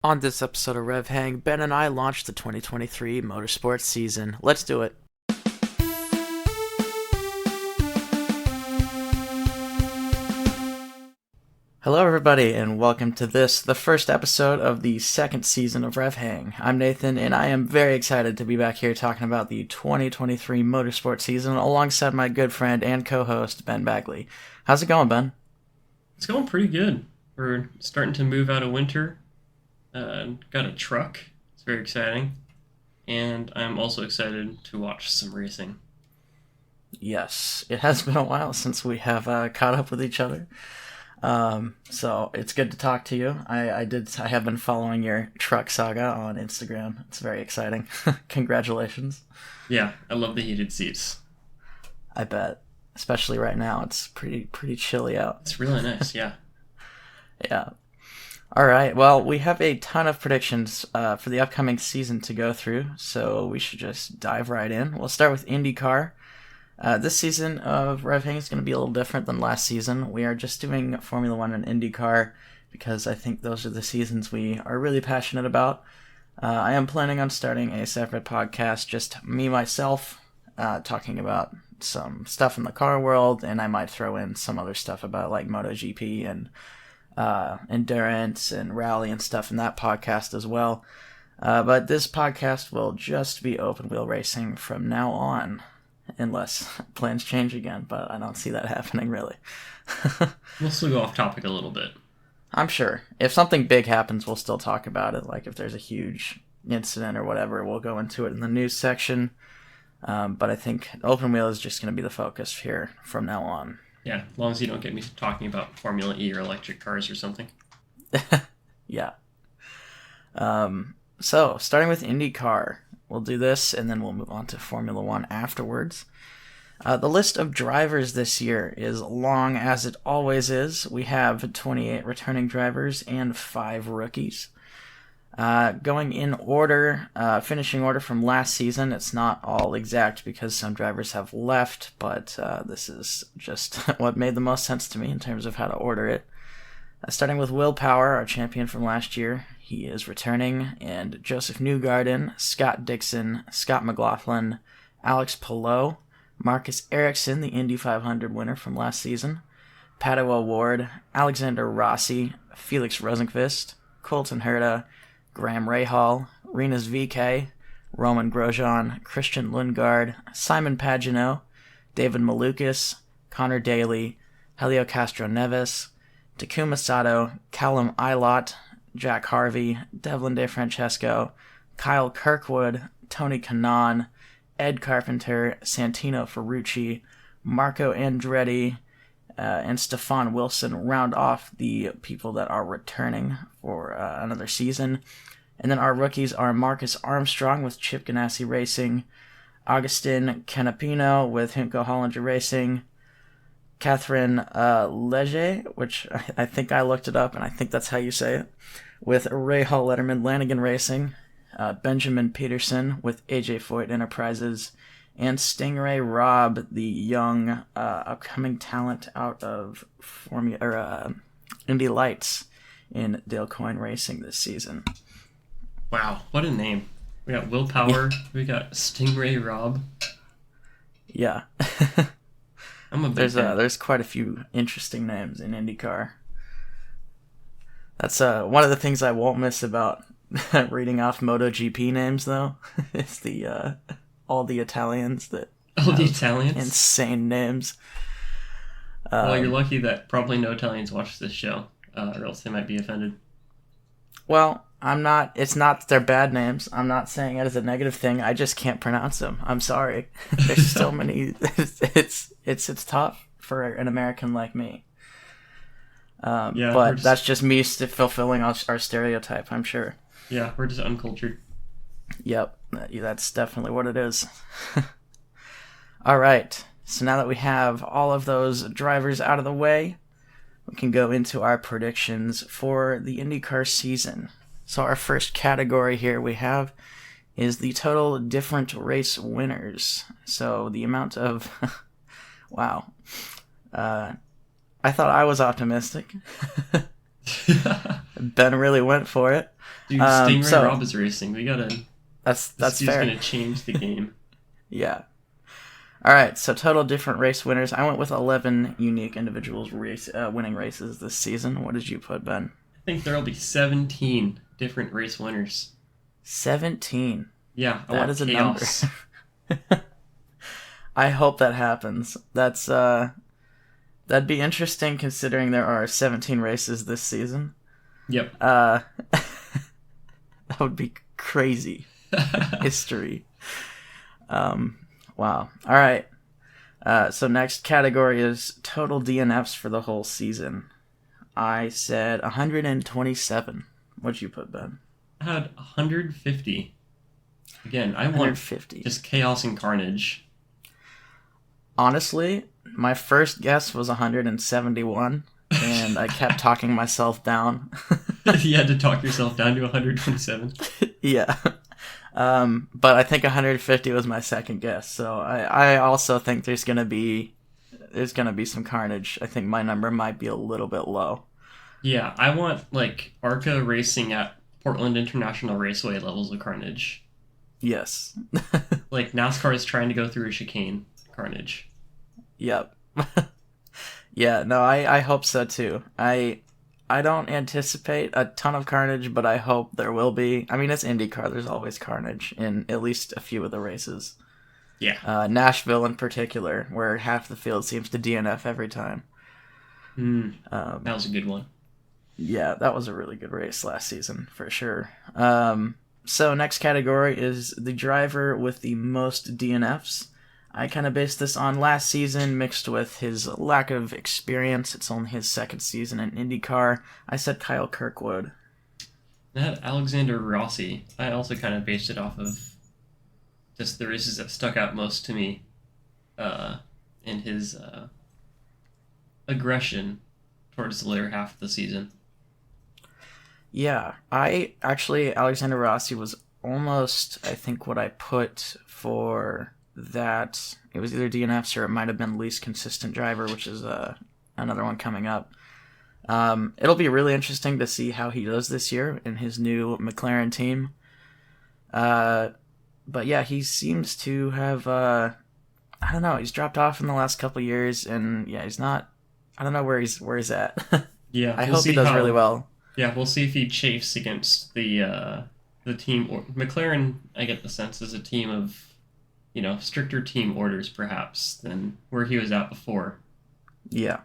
On this episode of RevHang, Ben and I launched the 2023 motorsport season. Let's do it. Hello, everybody, and welcome to the first episode of the second season of RevHang. I'm Nathan, and I am very excited to be back here talking about the 2023 motorsport season alongside my good friend and co-host, Ben Bagley. How's it going, Ben? It's going pretty good. We're starting to move out of winter. Got a truck. It's very exciting. And I'm also excited to watch some racing. Yes, it has been a while since we have caught up with each other. So it's good to talk to you. I have been following your truck saga on Instagram. It's very exciting. Congratulations. Yeah, I love the heated seats. I bet. Especially right now, it's pretty chilly out. It's really nice, yeah. Yeah. All right. Well, we have a ton of predictions for the upcoming season to go through, so we should just dive right in. We'll start with IndyCar. This season of RevHang is going to be a little different than last season. We are just doing Formula One and IndyCar because I think those are the seasons we are really passionate about. I am planning on starting a separate podcast, just me, myself, talking about some stuff in the car world, and I might throw in some other stuff about like MotoGP and endurance and rally and stuff in that podcast as well. But this podcast will just be open wheel racing from now on, unless plans change again, but I don't see that happening really. We'll still go off topic a little bit. I'm sure. If something big happens, we'll still talk about it. Like if there's a huge incident or whatever, we'll go into it in the news section. But I think open wheel is just going to be the focus here from now on. Yeah, as long as you don't get me talking about Formula E or electric cars or something. Yeah. So, starting with IndyCar, we'll do this, and then we'll move on to Formula One afterwards. The list of drivers this year is long as it always is. We have 28 returning drivers and 5 rookies. Going in order, finishing order from last season, it's not all exact because some drivers have left, but this is just what made the most sense to me in terms of how to order it. Starting with Will Power, our champion from last year, he is returning, and Joseph Newgarden, Scott Dixon, Scott McLaughlin, Alex Palou, Marcus Ericsson, the Indy 500 winner from last season, Pato O'Ward, Alexander Rossi, Felix Rosenqvist, Colton Herta, Graham Rahal, Rinus VeeKay, Roman Grosjean, Christian Lundgaard, Simon Pagenaud, David Malukas, Connor Daly, Helio Castro-Neves, Takuma Sato, Callum Ilott, Jack Harvey, Devlin DeFrancesco, Kyle Kirkwood, Tony Kanaan, Ed Carpenter, Santino Ferrucci, Marco Andretti, and Stefan Wilson round off the people that are returning for another season. And then our rookies are Marcus Armstrong with Chip Ganassi Racing, Augustin Canapino with Himco Hollinger Racing, Catherine Leger, which I think I looked it up, and I think that's how you say it, with Ray Hall Letterman Lanigan Racing, Benjamin Peterson with AJ Foyt Enterprises, and Stingray Robb, the young upcoming talent out of Indy Lights in Dale Coyne Racing this season. Wow, what a name. We got Will Power, we got Stingray Robb. Yeah. I'm a big fan. There's quite a few interesting names in IndyCar. That's one of the things I won't miss about reading off MotoGP names, though. It's the all the Italians that Oh, the Italians? insane names. Well, you're lucky that probably no Italians watch this show, or else they might be offended. Well, I'm not. It's not that they're bad names. I'm not saying it as a negative thing. I just can't pronounce them. I'm sorry. There's so many. It's tough for an American like me. Yeah, but that's just me fulfilling our stereotype, I'm sure. Yeah, we're just uncultured. Yep, that's definitely what it is. All right, so now that we have all of those drivers out of the way, we can go into our predictions for the IndyCar season. So our first category here we have is the total different race winners. So the amount of... wow. I thought I was optimistic. Ben really went for it. Dude, Stingray So Rob is racing. We gotta. that's This dude's fair. gonna change the game. Yeah. All right. So total different race winners. I went with 11 unique individuals winning races this season. What did you put, Ben? I think there'll be 17 different race winners. 17. Yeah, I That want is a chaos. number. I hope that happens. That'd be interesting considering there are 17 races this season. Yep. That would be crazy. History. Wow. All right. So next category is total DNFs for the whole season. I said 127. What'd you put, Ben? I had 150. Again, I want 150. just chaos and carnage. Honestly, my first guess was 171, and I kept talking myself down. You had to talk yourself down to 127. Yeah. But I think 150 was my second guess. So I also think there's gonna be some carnage. I think my number might be a little bit low. Yeah, I want like ARCA racing at Portland International Raceway levels of carnage. Yes. Like NASCAR is trying to go through a chicane. Carnage. Yep. Yeah, no, I hope so too. I don't anticipate a ton of carnage, but I hope there will be. I mean, it's IndyCar. There's always carnage in at least a few of the races. Yeah. Nashville in particular, where half the field seems to DNF every time. That was a good one. Yeah, that was a really good race last season, for sure. So next category is the driver with the most DNFs. I kind of based this on last season mixed with his lack of experience. It's only his second season in IndyCar. I said Kyle Kirkwood. I had Alexander Rossi. I also kind of based it off of just the races that stuck out most to me in his aggression towards the later half of the season. Yeah, Alexander Rossi was almost, I think, what I put for that. It was either DNFs or it might have been least consistent driver, which is another one coming up. It'll be really interesting to see how he does this year in his new McLaren team. But yeah, he seems to have, I don't know, he's dropped off in the last couple of years, and yeah, he's not, I don't know where he's at. Yeah, I hope he does really well. Yeah, we'll see if he chafes against the team. McLaren, I get the sense, is a team of, stricter team orders perhaps than where he was at before. Yeah.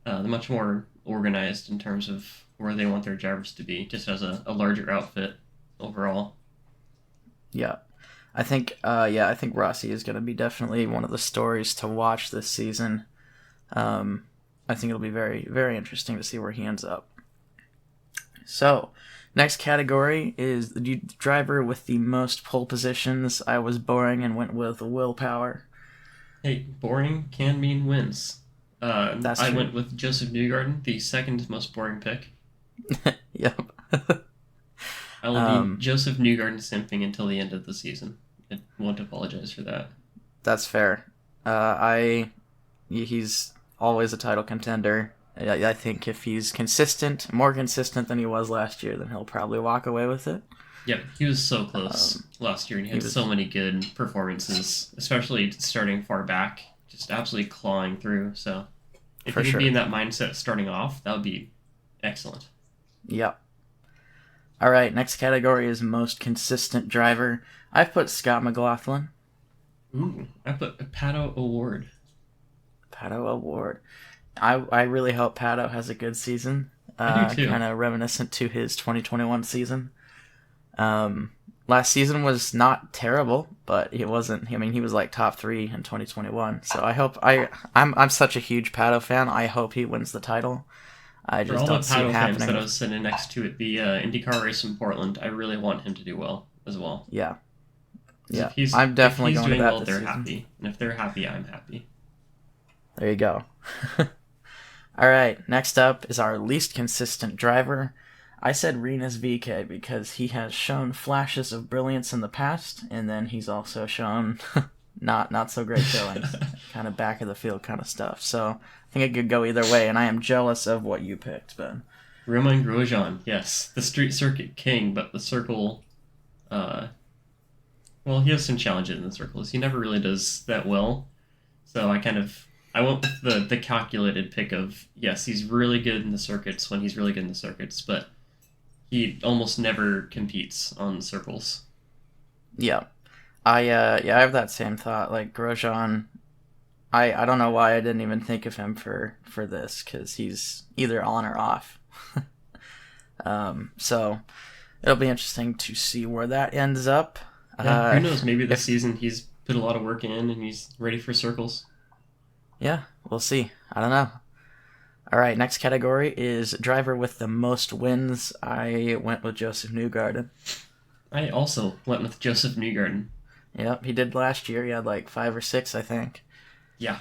They're much more organized in terms of where they want their drivers to be, just as a larger outfit overall. Yeah. I think Rossi is going to be definitely one of the stories to watch this season. I think it'll be very, very interesting to see where he ends up. So, next category is the driver with the most pole positions. I was boring and went with willpower. Hey, boring can mean wins. That's I true. went with Joseph Newgarden, the second most boring pick. Yep. I will be Joseph Newgarden simping until the end of the season. I won't apologize for that. That's fair. He's always a title contender. I think if he's more consistent than he was last year, then he'll probably walk away with it. Yep, he was so close last year, and he had so many good performances, especially starting far back, just absolutely clawing through. So if he could be in that mindset starting off, that would be excellent. Yep. All right, next category is most consistent driver. I've put Scott McLaughlin. Ooh, I put Pato O'Ward. Pato O'Ward. I really hope Pato has a good season. I do too. Kind of reminiscent to his 2021 season. Last season was not terrible, but it wasn't. I mean, he was like top 3 in 2021. So I hope I'm such a huge Pato fan. I hope he wins the title. I just don't see it happening. Fans that I was sitting next to at the IndyCar race in Portland, I really want him to do well as well. Yeah. Yeah, I'm definitely going to that well, this they're season. happy, and if they're happy, I'm happy. There you go. All right, next up is our least consistent driver. I said Rinus VeeKay because he has shown flashes of brilliance in the past, and then he's also shown not so great showings, kind of back of the field kind of stuff. So I think it could go either way, and I am jealous of what you picked, Ben. Romain Grosjean, yes. The street circuit king, but the circle... well, he has some challenges in the circles. He never really does that well. So I went with the calculated pick of, yes, he's really good in the circuits when he's really good in the circuits, but he almost never competes on circles. Yeah. I have that same thought. Like Grosjean, I don't know why I didn't even think of him for this, because he's either on or off. So it'll be interesting to see where that ends up. Yeah, who knows? Maybe this season he's put a lot of work in and he's ready for circles. Yeah, we'll see. I don't know. All right, next category is driver with the most wins. I went with Joseph Newgarden. I also went with Joseph Newgarden. Yep, he did last year. He had like 5 or 6, I think. Yeah.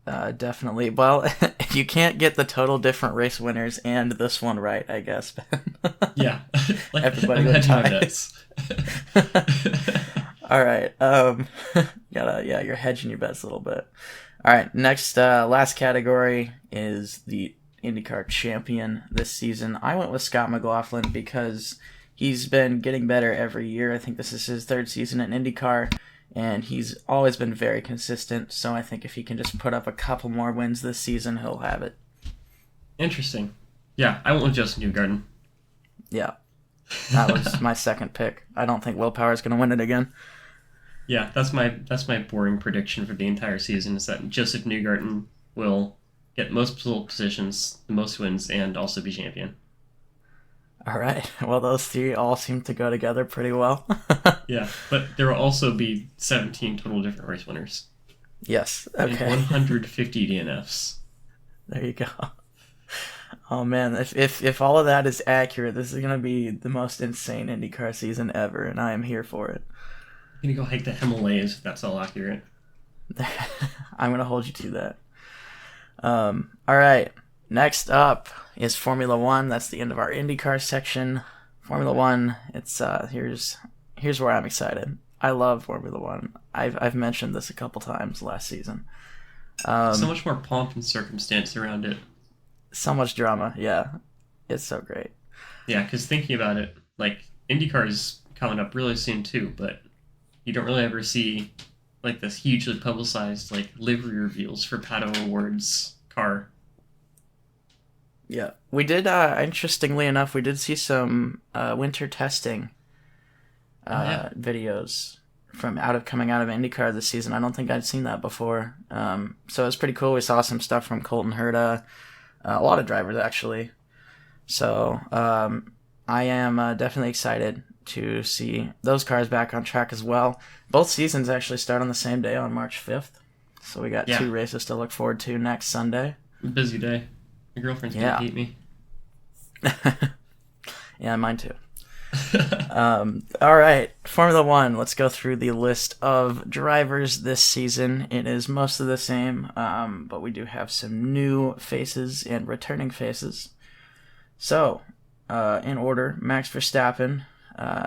Definitely. Well, you can't get the total different race winners and this one right, I guess. Yeah. Like, everybody would tie. All right. You're hedging your bets a little bit. All right. Next, last category is the IndyCar champion this season. I went with Scott McLaughlin because he's been getting better every year. I think this is his 3rd season in IndyCar, and he's always been very consistent. So I think if he can just put up a couple more wins this season, he'll have it. Interesting. Yeah, I went with Joseph Newgarden. Yeah. That was my second pick. I don't think Will Power is going to win it again. Yeah, that's my boring prediction for the entire season, is that Joseph Newgarden will get most pole positions, the most wins, and also be champion. All right. Well, those 3 all seem to go together pretty well. Yeah, but there will also be 17 total different race winners. Yes. Okay. And 150 DNFs. There you go. Oh man, if all of that is accurate, this is going to be the most insane IndyCar season ever, and I am here for it. I'm going to go hike the Himalayas if that's all accurate. I'm going to hold you to that. All right. Next up is Formula One. That's the end of our IndyCar section. Formula One. It's here's where I'm excited. I love Formula One. I've mentioned this a couple times last season. So much more pomp and circumstance around it. So much drama. Yeah, it's so great. Yeah, because thinking about it, like IndyCar is coming up really soon too, but you don't really ever see like this hugely publicized like livery reveals for Pato Award's car. Yeah, we did. Interestingly enough, we did see some winter testing videos coming out of IndyCar this season. I don't think I'd seen that before. So it was pretty cool. We saw some stuff from Colton Herta, a lot of drivers actually. So I am definitely excited to see those cars back on track as well. Both seasons actually start on the same day on March 5th. So we got 2 races to look forward to next Sunday. Busy day. My girlfriend's gonna hate me. Yeah, mine too. All right, Formula One. Let's go through the list of drivers this season. It is mostly the same, but we do have some new faces and returning faces. So, in order, Max Verstappen,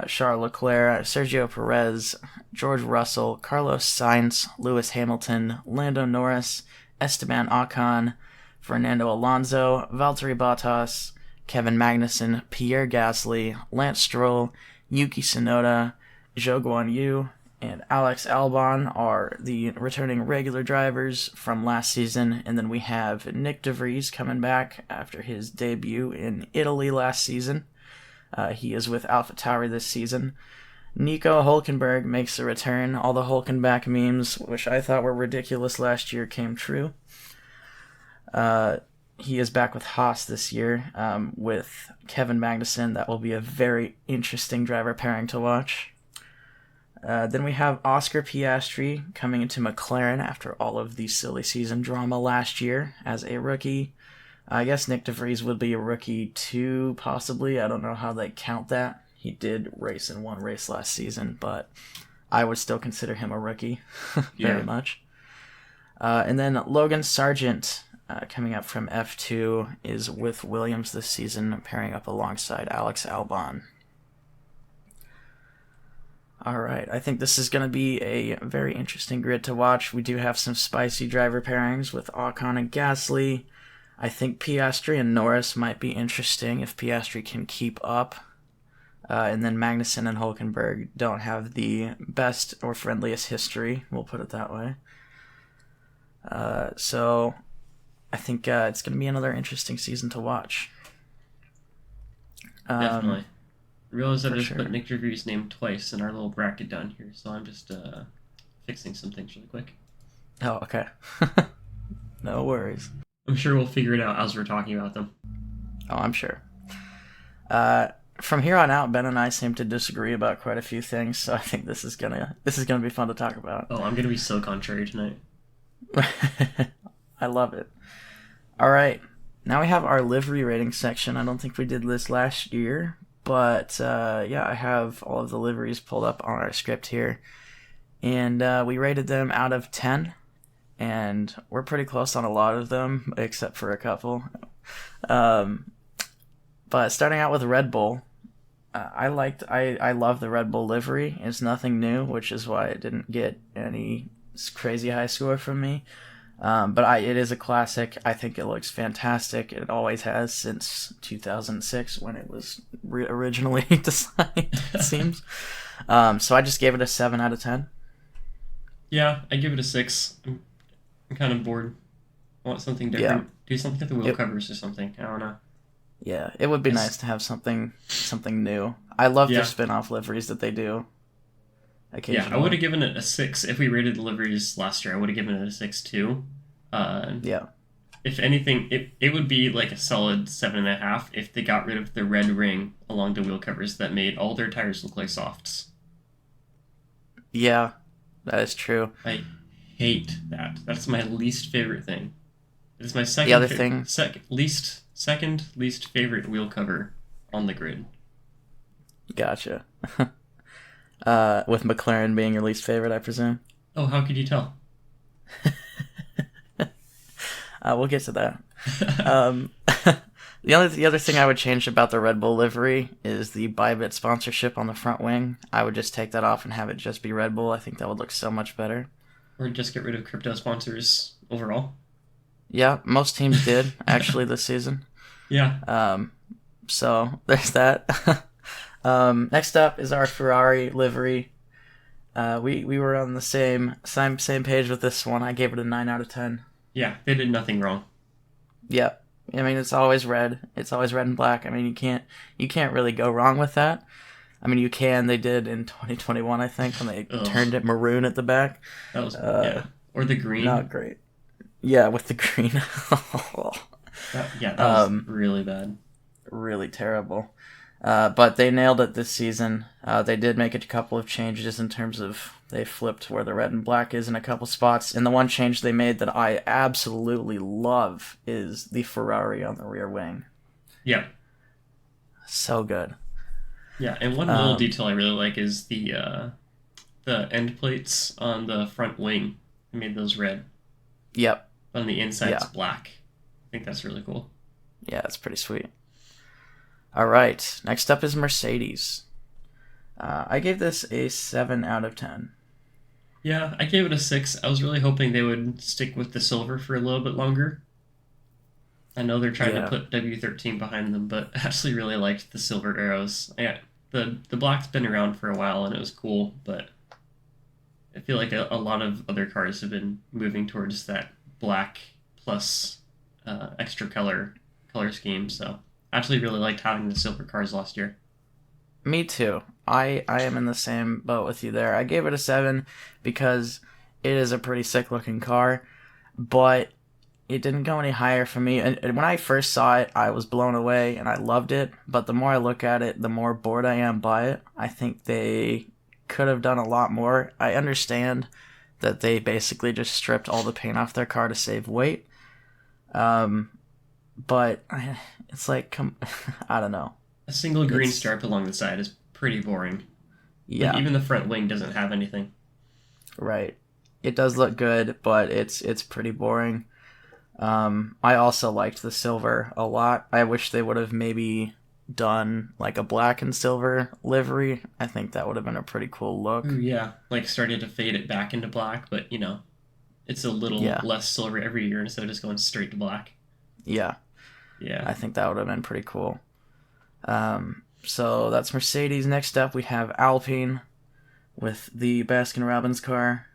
Charles Leclerc, Sergio Perez, George Russell, Carlos Sainz, Lewis Hamilton, Lando Norris, Esteban Ocon, Fernando Alonso, Valtteri Bottas, Kevin Magnussen, Pierre Gasly, Lance Stroll, Yuki Tsunoda, Zhou Guanyu, and Alex Albon are the returning regular drivers from last season. And then we have Nick De Vries coming back after his debut in Italy last season. He is with AlphaTauri this season. Nico Hülkenberg makes a return. All the Hülkenberg memes, which I thought were ridiculous last year, came true. He is back with Haas this year with Kevin Magnussen. That will be a very interesting driver pairing to watch. Then we have Oscar Piastri coming into McLaren after all of the silly season drama last year as a rookie. I guess Nick De Vries would be a rookie too, possibly. I don't know how they count that. He did race in one race last season, but I would still consider him a rookie very much. And then Logan Sargent, coming up from F2, is with Williams this season, pairing up alongside Alex Albon. All right, I think this is going to be a very interesting grid to watch. We do have some spicy driver pairings with Ocon and Gasly. I think Piastri and Norris might be interesting if Piastri can keep up. And then Magnussen and Hulkenberg don't have the best or friendliest history, we'll put it that way. So I think it's going to be another interesting season to watch. Definitely. I realized I just put Nick DeVries' name twice in our little bracket down here, so I'm just fixing some things really quick. Oh, okay. No worries. I'm sure we'll figure it out as we're talking about them. Oh, I'm sure. From here on out, Ben and I seem to disagree about quite a few things, so I think this is gonna be fun to talk about. Oh, I'm gonna be so contrary tonight. I love it. All right, now we have our livery rating section. I don't think we did this last year, but I have all of the liveries pulled up on our script here, and we rated them out of 10, and we're pretty close on a lot of them, except for a couple. But starting out with Red Bull, I love the Red Bull livery. It's nothing new, which is why it didn't get any crazy high score from me. But it is a classic. I think it looks fantastic. It always has since 2006 when it was originally designed, it seems. So I just gave it a 7 out of 10. Yeah, I give it a 6. I'm kind of bored. I want something different. Yeah. Do something with the wheel covers or something. I don't know. Yeah, it would be nice to have something new. I love their spin-off liveries that they do. Yeah, I would have given it a 6 if we rated the liveries last year. I would have given it a 6 too. If anything, it would be like a solid 7.5 if they got rid of the red ring along the wheel covers that made all their tires look like softs. Yeah, that is true. I hate that. That's my least favorite thing. It's my second least favorite wheel cover on the grid. Gotcha. With McLaren being your least favorite, I presume? Oh, how could you tell? We'll get to that. The other thing I would change about the Red Bull livery is the Bybit sponsorship on the front wing. I would just take that off and have it just be Red Bull. I think that would look so much better. Or just get rid of crypto sponsors overall. Yeah, most teams did, actually, this season. Yeah. So, there's that. Next up is our Ferrari livery. We were on the same page with this one. I gave it a 9 out of 10. Yeah, they did nothing wrong. Yeah. I mean, it's always red. It's always red and black. I mean, you can't really go wrong with that. I mean, you can. They did in 2021, I think, when they turned it maroon at the back. That was or the green. Not great. Yeah, with the green. That was really bad. Really terrible. But they nailed it this season. They did make a couple of changes in terms of they flipped where the red and black is in a couple spots. And the one change they made that I absolutely love is the Ferrari on the rear wing. Yeah. So good. Yeah, and one little detail I really like is the end plates on the front wing. They made those red. Yep. But on the inside, it's black. I think that's really cool. Yeah, it's pretty sweet. All right, next up is Mercedes. I gave this a 7 out of 10. Yeah, I gave it a 6. I was really hoping they would stick with the silver for a little bit longer. I know they're trying to put W13 behind them, but I actually really liked the silver arrows. Yeah, the black's been around for a while, and it was cool, but I feel like a lot of other cars have been moving towards that black plus extra color scheme, so I actually really liked having the silver cars last year. Me too. I am in the same boat with you there. I gave it a 7 because it is a pretty sick looking car, but it didn't go any higher for me. And when I first saw it, I was blown away and I loved it, but the more I look at it, the more bored I am by it. I think they could have done a lot more. I understand that they basically just stripped all the paint off their car to save weight. But it's like, I don't know. A single green stripe along the side is pretty boring. Yeah. Like even the front wing doesn't have anything. Right. It does look good, but it's pretty boring. I also liked the silver a lot. I wish they would have maybe done like a black and silver livery. I think that would have been a pretty cool look. Ooh, yeah, like started to fade it back into black, but it's a little less silver every year instead of just going straight to black. Yeah. Yeah. I think that would have been pretty cool. So that's Mercedes. Next up, we have Alpine with the Baskin-Robbins car.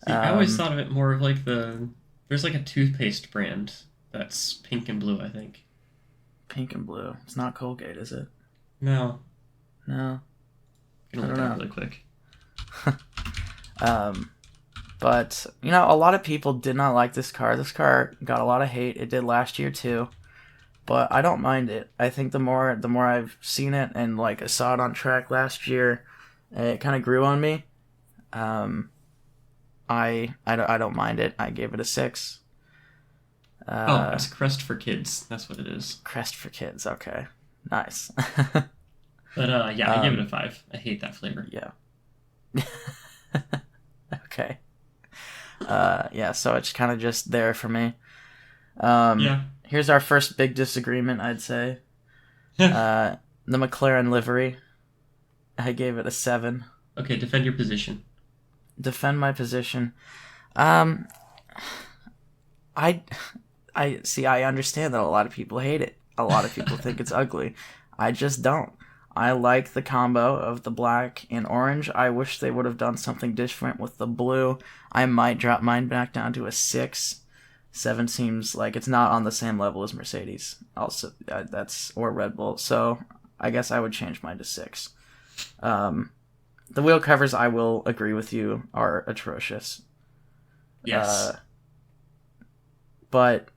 See, I always thought of it more of like there's like a toothpaste brand that's pink and blue, I think. Pink and blue. It's not Colgate, is it? No. No. I'm gonna look that up really quick. But, a lot of people did not like this car. This car got a lot of hate. It did last year too. But I don't mind it. I think the more I've seen it and like I saw it on track last year, it kind of grew on me. I don't mind it. I gave it a 6. It's Crest for Kids. That's what it is. Crest for Kids. Okay, nice. But I give it a 5. I hate that flavor. Yeah. Okay. So it's kind of just there for me. Yeah. Here's our first big disagreement, I'd say. The McLaren livery. I gave it a 7. Okay, defend your position. Defend my position. I see. I understand that a lot of people hate it. A lot of people think it's ugly. I just don't. I like the combo of the black and orange. I wish they would have done something different with the blue. I might drop mine back down to a 6. 7 seems like it's not on the same level as Mercedes. Also, or Red Bull. So I guess I would change mine to 6. The wheel covers, I will agree with you, are atrocious. Yes. But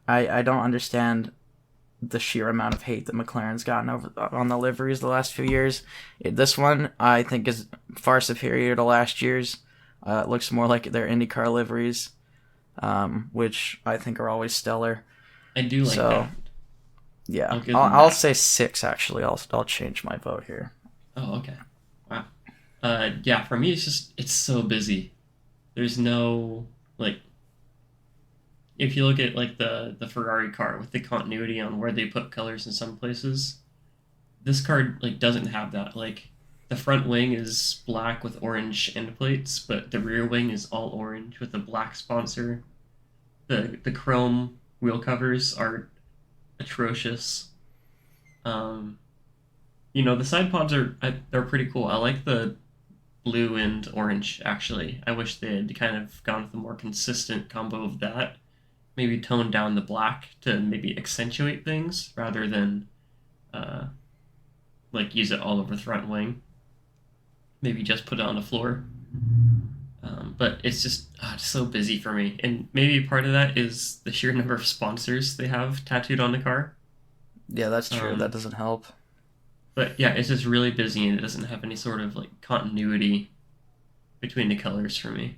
I don't understand the sheer amount of hate that McLaren's gotten on the liveries the last few years. This one, I think, is far superior to last year's. It looks more like their IndyCar liveries, which I think are always stellar. I do like that. Yeah, I'll say 6, actually. I'll change my vote here. Oh, okay. Wow. For me, it's so busy. There's no, if you look at, the Ferrari car with the continuity on where they put colors in some places, this car, doesn't have that. The front wing is black with orange end plates, but the rear wing is all orange with a black sponsor. The chrome wheel covers are atrocious. The side pods they're pretty cool. I like the blue and orange, actually. I wish they had kind of gone with a more consistent combo of that. Maybe tone down the black to maybe accentuate things rather than use it all over the front wing. Maybe just put it on the floor. But it's just so busy for me. And maybe part of that is the sheer number of sponsors they have tattooed on the car. Yeah, that's true. That doesn't help. But yeah, it's just really busy and it doesn't have any sort of continuity between the colors for me.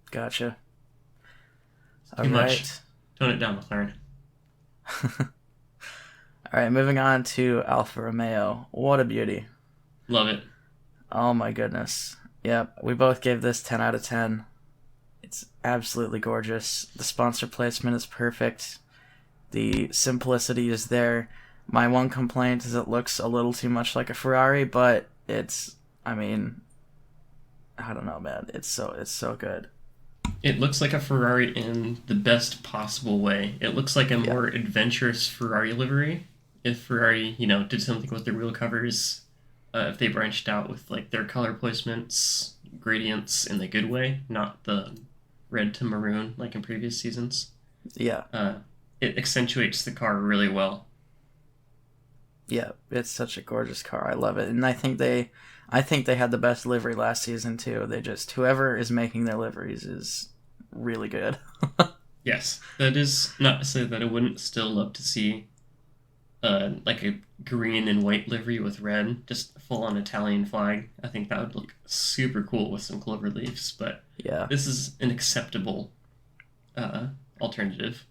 Gotcha. Too much. Tone it down, McLaren. All right, moving on to Alfa Romeo. What a beauty. Love it. Oh my goodness. Yep, we both gave this 10 out of 10. It's absolutely gorgeous. The sponsor placement is perfect. The simplicity is there. My one complaint is it looks a little too much like a Ferrari, but I don't know, man. It's so good. It looks like a Ferrari in the best possible way. It looks like a more adventurous Ferrari livery. If Ferrari, did something with their wheel covers, if they branched out with their color placements, gradients in the good way, not the red to maroon like in previous seasons. Yeah. It accentuates the car really well. Yeah, it's such a gorgeous car. I love it. And I think they had the best livery last season too. Whoever is making their liveries is really good. Yes. That is not to say that I wouldn't still love to see a green and white livery with red, just full on Italian flag. I think that would look super cool with some clover leaves, but yeah. This is an acceptable alternative.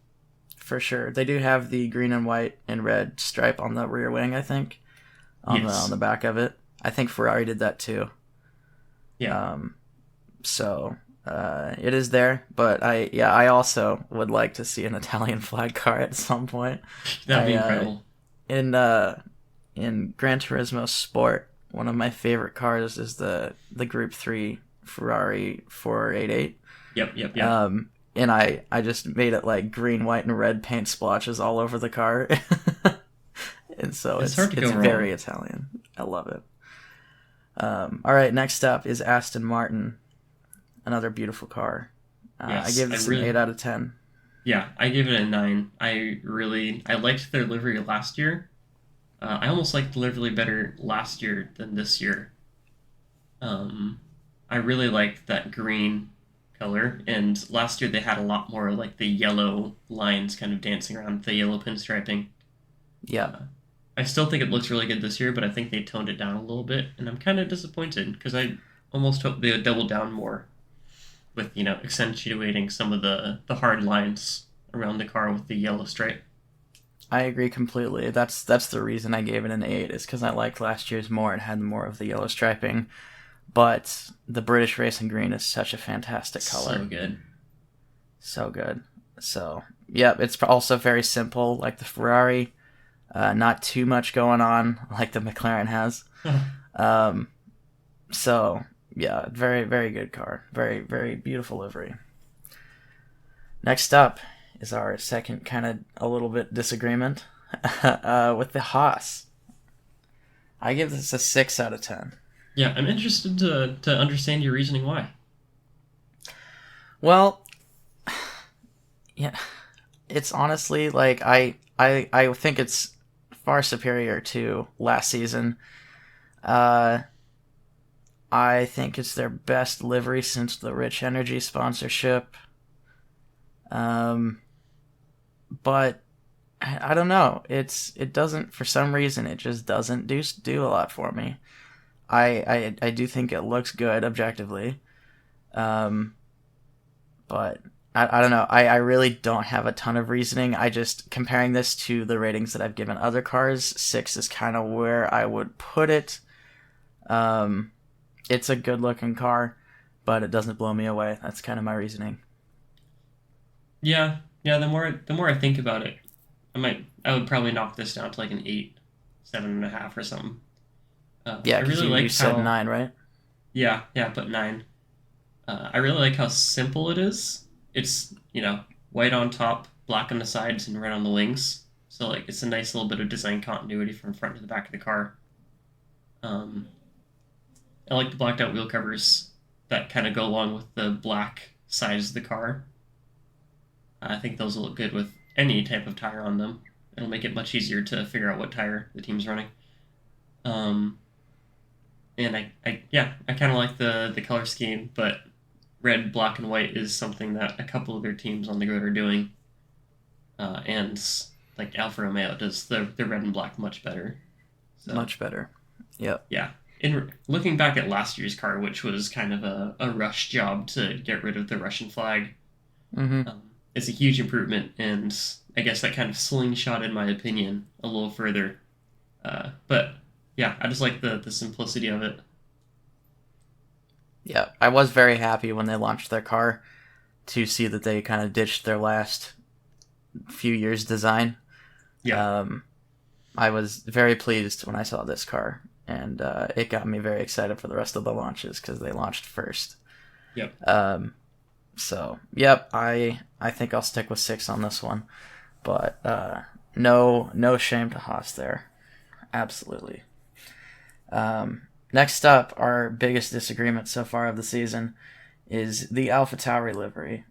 For sure. They do have the green and white and red stripe on the rear wing, I think. On the back of it. I think Ferrari did that too. Yeah. It is there, but I also would like to see an Italian flag car at some point. That'd be incredible. In Gran Turismo Sport, one of my favorite cars is the Group 3 Ferrari 488. Yep. and I just made it like green, white, and red paint splotches all over the car. And so it's very Italian. I love it. All right, next up is Aston Martin. Another beautiful car. Yes, I give this an 8 out of 10. Yeah, I give it a 9. I liked their livery last year. I almost liked the livery better last year than this year. I really liked that green color, and last year they had a lot more like the yellow lines kind of dancing around, the yellow pinstriping. Yeah. I still think it looks really good this year, but I think they toned it down a little bit, and I'm kind of disappointed because I almost hope they would double down more with, accentuating some of the hard lines around the car with the yellow stripe. I agree completely. That's the reason I gave it an 8, is because I liked last year's more. It had more of the yellow striping. But the British Racing Green is such a fantastic color. So good. So good. So, yeah, it's also very simple, like the Ferrari. Not too much going on, like the McLaren has. So, yeah, very, very good car. Very, very beautiful livery. Next up is our second kind of a little bit disagreement with the Haas. I give this a 6 out of 10. Yeah, I'm interested to understand your reasoning why. Well, yeah, it's honestly like I think it's far superior to last season. I think it's their best livery since the Rich Energy sponsorship. But I don't know. It doesn't, for some reason, it just doesn't do a lot for me. I do think it looks good objectively. But I don't know. I really don't have a ton of reasoning. I just, comparing this to the ratings that I've given other cars, 6 is kind of where I would put it. It's a good looking car, but it doesn't blow me away. That's kind of my reasoning. Yeah. The more I think about it, I would probably knock this down to like an 8, 7.5 or something. Yeah, because you said 9, right? Yeah, but 9. I really like how simple it is. It's, white on top, black on the sides, and red on the wings. So, like, it's a nice little bit of design continuity from front to the back of the car. I like the blacked out wheel covers that kind of go along with the black sides of the car. I think those will look good with any type of tire on them. It'll make it much easier to figure out what tire the team's running. And I kind of like the color scheme, but red, black, and white is something that a couple of their teams on the grid are doing. And like Alfa Romeo does the red and black much better. So, much better. Yep. Yeah. In looking back at last year's car, which was kind of a rush job to get rid of the Russian flag, it's a huge improvement, and I guess that kind of slingshotted my opinion a little further. But yeah, I just like the simplicity of it. Yeah, I was very happy when they launched their car to see that they kind of ditched their last few years' design. Yeah. I was very pleased when I saw this car, and it got me very excited for the rest of the launches because they launched first. Yep. So, yep, I think I'll stick with 6 on this one. But no shame to Haas there. Absolutely. Next up, our biggest disagreement so far of the season is the AlphaTauri livery.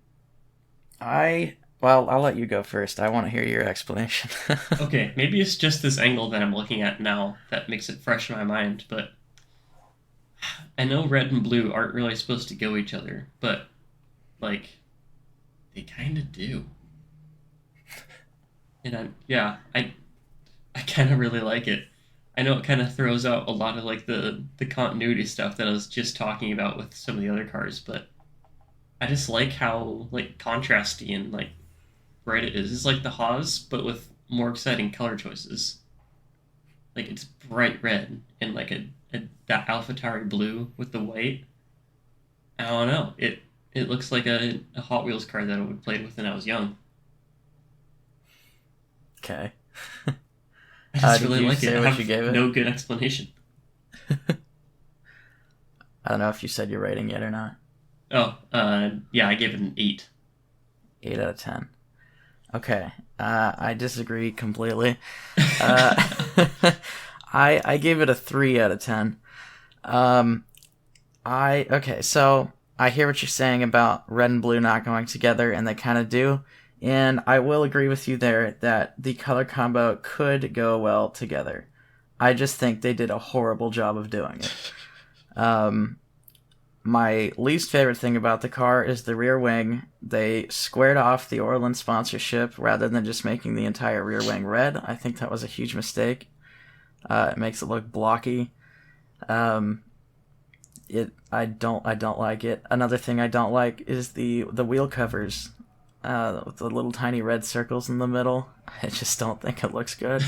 Well, I'll let you go first. I want to hear your explanation. Okay, maybe it's just this angle that I'm looking at now that makes it fresh in my mind, but I know red and blue aren't really supposed to go each other, but, like, they kind of do. And I kind of really like it. I know it kind of throws out a lot of, like, the continuity stuff that I was just talking about with some of the other cars, but I just like how, like, contrasty and, like, bright it is. It's like the Haas, but with more exciting color choices. Like, it's bright red and, like, that AlphaTauri blue with the white. I don't know. It looks like a Hot Wheels car that I would play with when I was young. Okay. I just really like it. I have you gave it? No good explanation. I don't know if you said your rating yet or not. Oh, yeah, I gave it an 8. 8 out of 10. Okay, I disagree completely. I gave it a 3 out of 10. Okay, so I hear what you're saying about red and blue not going together, and they kind of do. And I will agree with you there that the color combo could go well together. I just think they did a horrible job of doing it. My least favorite thing about the car is the rear wing. They squared off the Orland sponsorship rather than just making the entire rear wing red. I think that was a huge mistake. It makes it look blocky. I don't like it. Another thing I don't like is the wheel covers. With the little tiny red circles in the middle. I just don't think it looks good.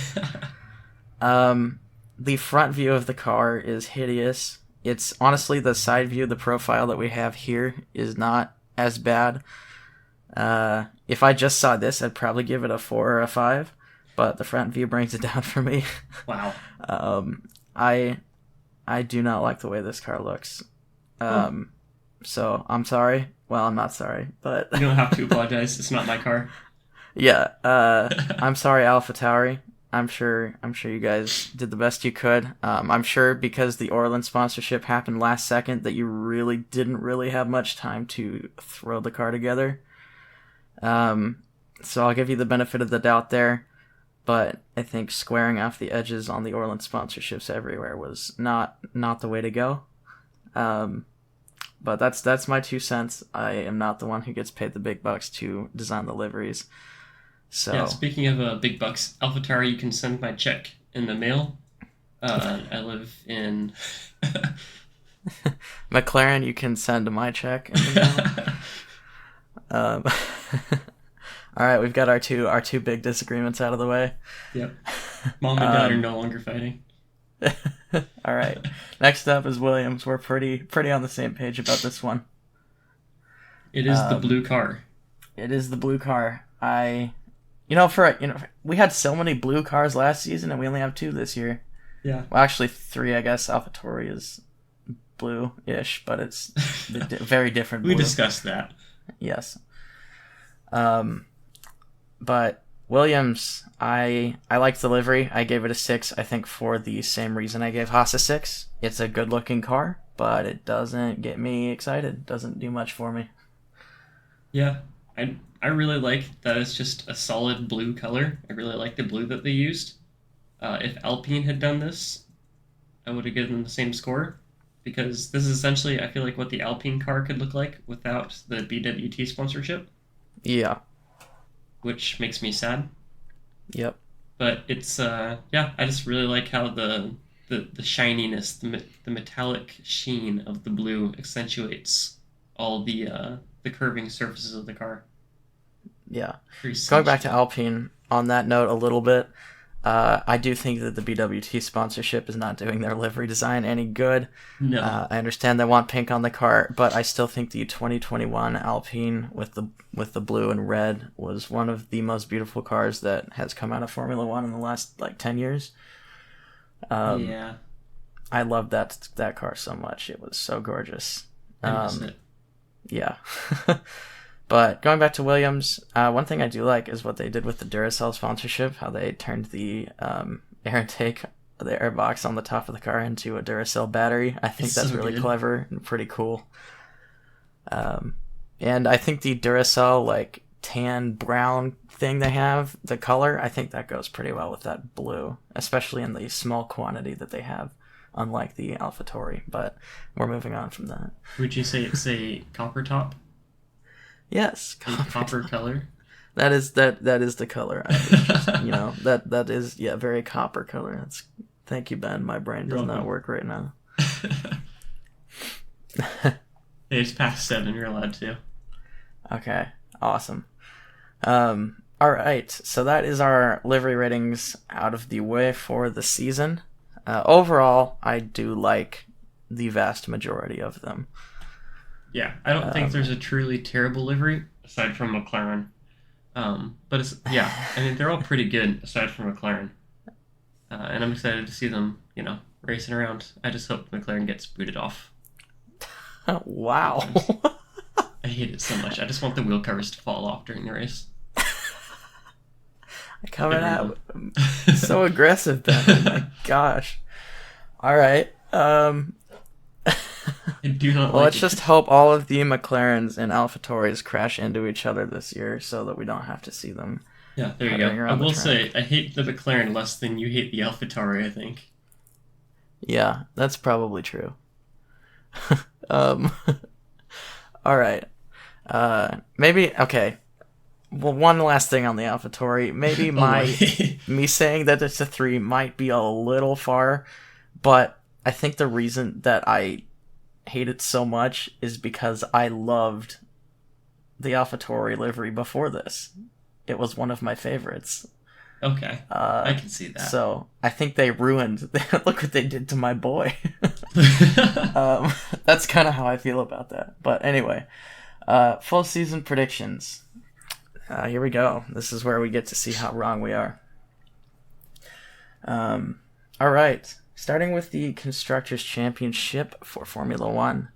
The front view of the car is hideous. It's honestly the side view, the profile that we have here is not as bad. If I just saw this, I'd probably give it a 4 or a 5, but the front view brings it down for me. Wow. I do not like the way this car looks. So I'm sorry. Well, I'm not sorry, but you don't have to apologize. It's not my car. Yeah. I'm sorry, AlphaTauri. I'm sure you guys did the best you could. I'm sure because the Orland sponsorship happened last second that you really didn't really have much time to throw the car together. So I'll give you the benefit of the doubt there, but I think squaring off the edges on the Orland sponsorships everywhere was not the way to go. But that's my 2 cents. I am not the one who gets paid the big bucks to design the liveries. So yeah, speaking of big bucks, AlphaTauri, you can send my check in the mail. I live in McLaren. You can send my check in the mail. All right, we've got our two big disagreements out of the way. Yep. Mom and Dad are no longer fighting. All right. Next up is Williams. We're pretty on the same page about this one. It is the blue car. It is the blue car. We had so many blue cars last season, and we only have 2 this year. Yeah. Well, actually 3, I guess. AlphaTauri is blue-ish, but it's very different blue. We discussed that. Yes. But Williams, I liked the livery. I gave it a 6, I think, for the same reason I gave Haas a 6. It's a good-looking car, but it doesn't get me excited. It doesn't do much for me. Yeah, I really like that it's just a solid blue color. I really like the blue that they used. If Alpine had done this, I would have given them the same score, because this is essentially, I feel like, what the Alpine car could look like without the BWT sponsorship. Yeah. Which makes me sad. Yep. But it's I just really like how the shininess, the metallic sheen of the blue accentuates all the curving surfaces of the car. Yeah. Going back to Alpine on that note a little bit, I do think that the BWT sponsorship is not doing their livery design any good. No. I understand they want pink on the car, but I still think the 2021 Alpine with the blue and red was one of the most beautiful cars that has come out of Formula One in the last 10 years. Yeah. I loved that car so much. It was so gorgeous. I miss it. Yeah. But going back to Williams, one thing I do like is what they did with the Duracell sponsorship, how they turned the air intake, the air box on the top of the car into a Duracell battery. I think that's so really clever and pretty cool. And I think the Duracell tan brown thing they have, the color, I think that goes pretty well with that blue, especially in the small quantity that they have, unlike the AlphaTauri. But we're moving on from that. Would you say it's a copper top? Yes, copper color. That is the color. That is very copper color. Thank you, Ben. My brain does not work right now. It's past 7. You're allowed to. Okay, awesome. All right, so that is our livery ratings out of the way for the season. Overall, I do like the vast majority of them. Yeah, I don't think there's a truly terrible livery aside from McLaren. But they're all pretty good aside from McLaren. And I'm excited to see them, racing around. I just hope McLaren gets booted off. Wow. hate it so much. I just want the wheel covers to fall off during the race. Coming out so aggressive, Ben. Oh my gosh. All right. I do not. Well, let's just hope all of the McLarens and AlphaTauris crash into each other this year, so that we don't have to see them. Yeah, there you go. I will say I hate the McLaren less than you hate the AlphaTauri, I think. Yeah, that's probably true. All right. Maybe okay. Well, one last thing on the AlphaTauri. Maybe me saying that it's a 3 might be a little far, but I think the reason that I hate it so much is because I loved the AlphaTauri livery before this. It was one of my favorites. Okay, I can see that. So I think they ruined. Look what they did to my boy. That's kind of how I feel about that. But anyway, full season predictions. Here we go. This is where we get to see how wrong we are. All right. Starting with the Constructors' Championship for Formula One.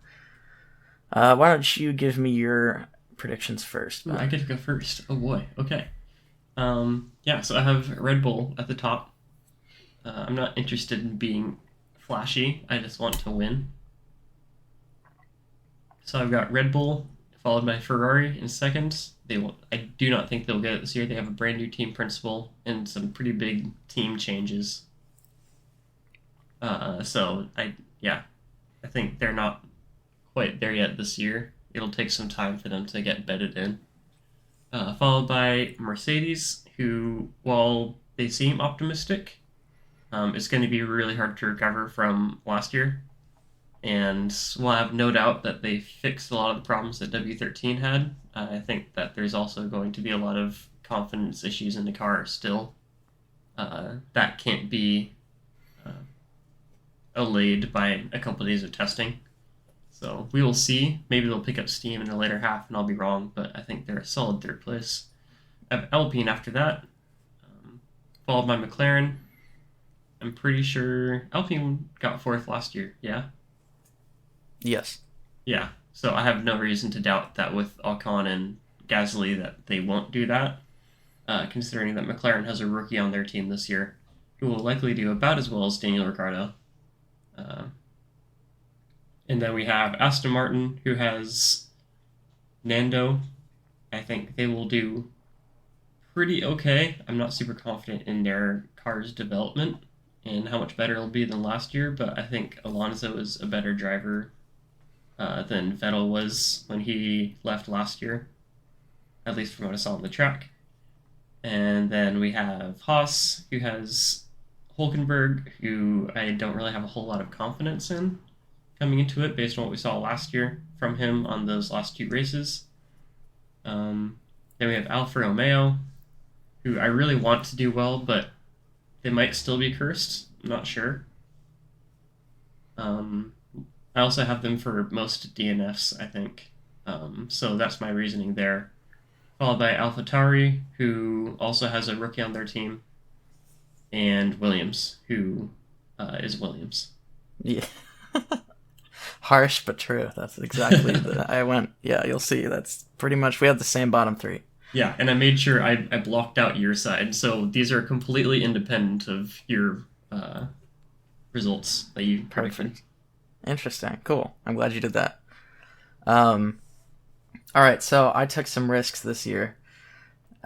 Why don't you give me your predictions first? I get to go first. Oh boy. Okay. Yeah, so I have Red Bull at the top. I'm not interested in being flashy. I just want to win. So I've got Red Bull, followed by Ferrari in second. I do not think they'll get it this year. They have a brand new team principal and some pretty big team changes. So I think they're not quite there yet this year. It'll take some time for them to get bedded in. Followed by Mercedes, who, while they seem optimistic, it's going to be really hard to recover from last year. And while I have no doubt that they fixed a lot of the problems that W13 had, I think that there's also going to be a lot of confidence issues in the car still. That can't be allayed by a couple of days of testing. So we will see. Maybe they'll pick up steam in the later half, and I'll be wrong, but I think they're a solid third place. I have Alpine after that, followed by McLaren. I'm pretty sure Alpine got fourth last year, yeah? Yes. Yeah, so I have no reason to doubt that with Ocon and Gasly that they won't do that, considering that McLaren has a rookie on their team this year who will likely do about as well as Daniel Ricciardo. And then we have Aston Martin, who has Nando. I think they will do pretty okay. I'm not super confident in their car's development and how much better it'll be than last year, but I think Alonso is a better driver than Vettel was when he left last year, at least from what I saw on the track. And then we have Haas, who has Hülkenberg, who I don't really have a whole lot of confidence in coming into it based on what we saw last year from him on those last 2 races. Then we have Alfa Romeo, who I really want to do well, but they might still be cursed. I'm not sure. I also have them for most DNFs, I think. So that's my reasoning there. Followed by AlphaTauri, who also has a rookie on their team, and Williams, who is Williams. Yeah. Harsh but true. That's exactly I went. Yeah, you'll see. That's pretty much. We have the same bottom 3. Yeah, and I made sure I blocked out your side, so these are completely independent of your results that you predicted. Perfect. Interesting. Cool. I'm glad you did that. All right, so I took some risks this year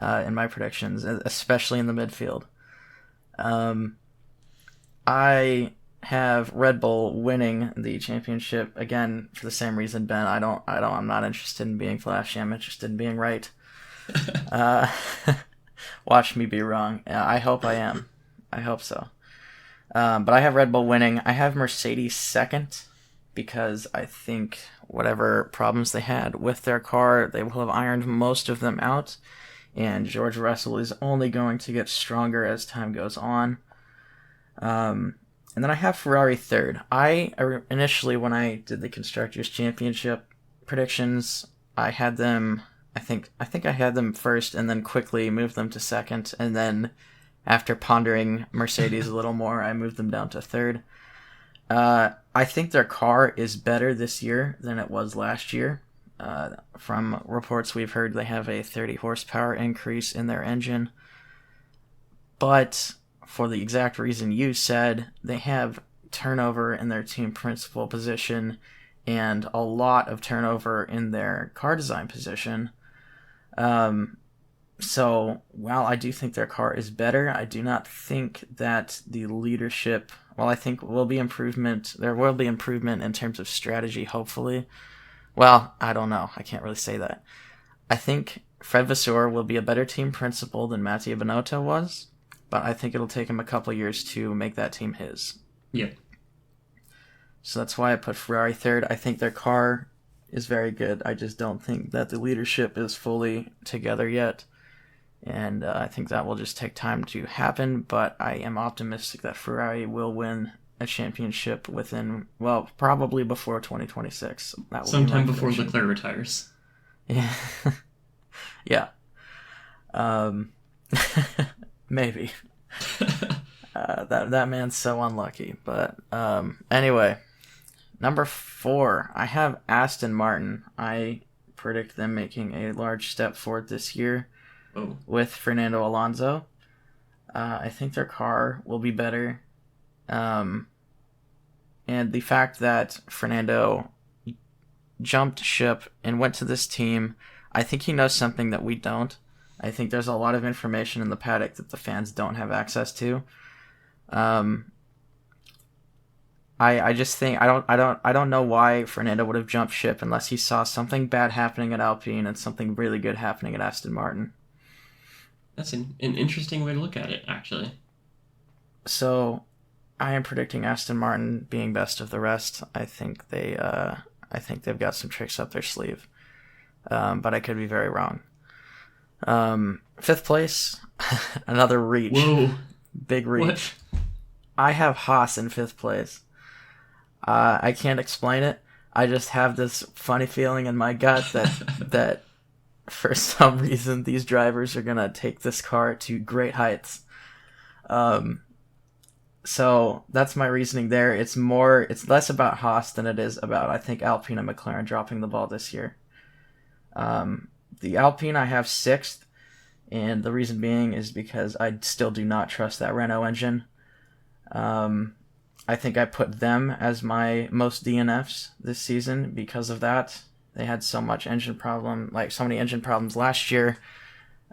in my predictions, especially in the midfield. I have Red Bull winning the championship again for the same reason, Ben. I'm not interested in being flashy. I'm interested in being right. Watch me be wrong. I hope I am. I hope so. But I have Red Bull winning. I have Mercedes second because I think whatever problems they had with their car, they will have ironed most of them out. And George Russell is only going to get stronger as time goes on. And then I have Ferrari third. I initially, when I did the Constructors' Championship predictions, I had them. I think I had them first, and then quickly moved them to second. And then, after pondering Mercedes a little more, I moved them down to third. I think their car is better this year than it was last year. From reports we've heard, they have a 30 horsepower increase in their engine. But for the exact reason you said, they have turnover in their team principal position and a lot of turnover in their car design position. So while I do think their car is better, I do not think that the leadership... Well, I think will be improvement. There will be improvement in terms of strategy, hopefully. Well, I don't know. I can't really say that. I think Fred Vasseur will be a better team principal than Mattia Binotto was, but I think it'll take him a couple years to make that team his. Yep. So that's why I put Ferrari third. I think their car is very good. I just don't think that the leadership is fully together yet. And I think that will just take time to happen, but I am optimistic that Ferrari will win a championship within, well, probably before 2026. That will sometime before Leclerc retires. Yeah. Yeah. Maybe. That man's so unlucky. But anyway, number 4, I have Aston Martin. I predict them making a large step forward this year. Oh. With Fernando Alonso. I think their car will be better. And the fact that Fernando jumped ship and went to this team, I think he knows something that we don't. I think there's a lot of information in the paddock that the fans don't have access to. I just think I don't know why Fernando would have jumped ship unless he saw something bad happening at Alpine and something really good happening at Aston Martin. That's an interesting way to look at it, actually. So, I am predicting Aston Martin being best of the rest. I think they've got some tricks up their sleeve, but I could be very wrong. 5th place, another reach. Whoa! Big reach. What? I have Haas in 5th place. I can't explain it. I just have this funny feeling in my gut that for some reason these drivers are gonna take this car to great heights. So that's my reasoning there. It's less about Haas than it is about, I think, Alpine and McLaren dropping the ball this year. The Alpine I have 6th, and the reason being is because I still do not trust that Renault engine. I think I put them as my most DNFs this season because of that. They had so many engine problems last year,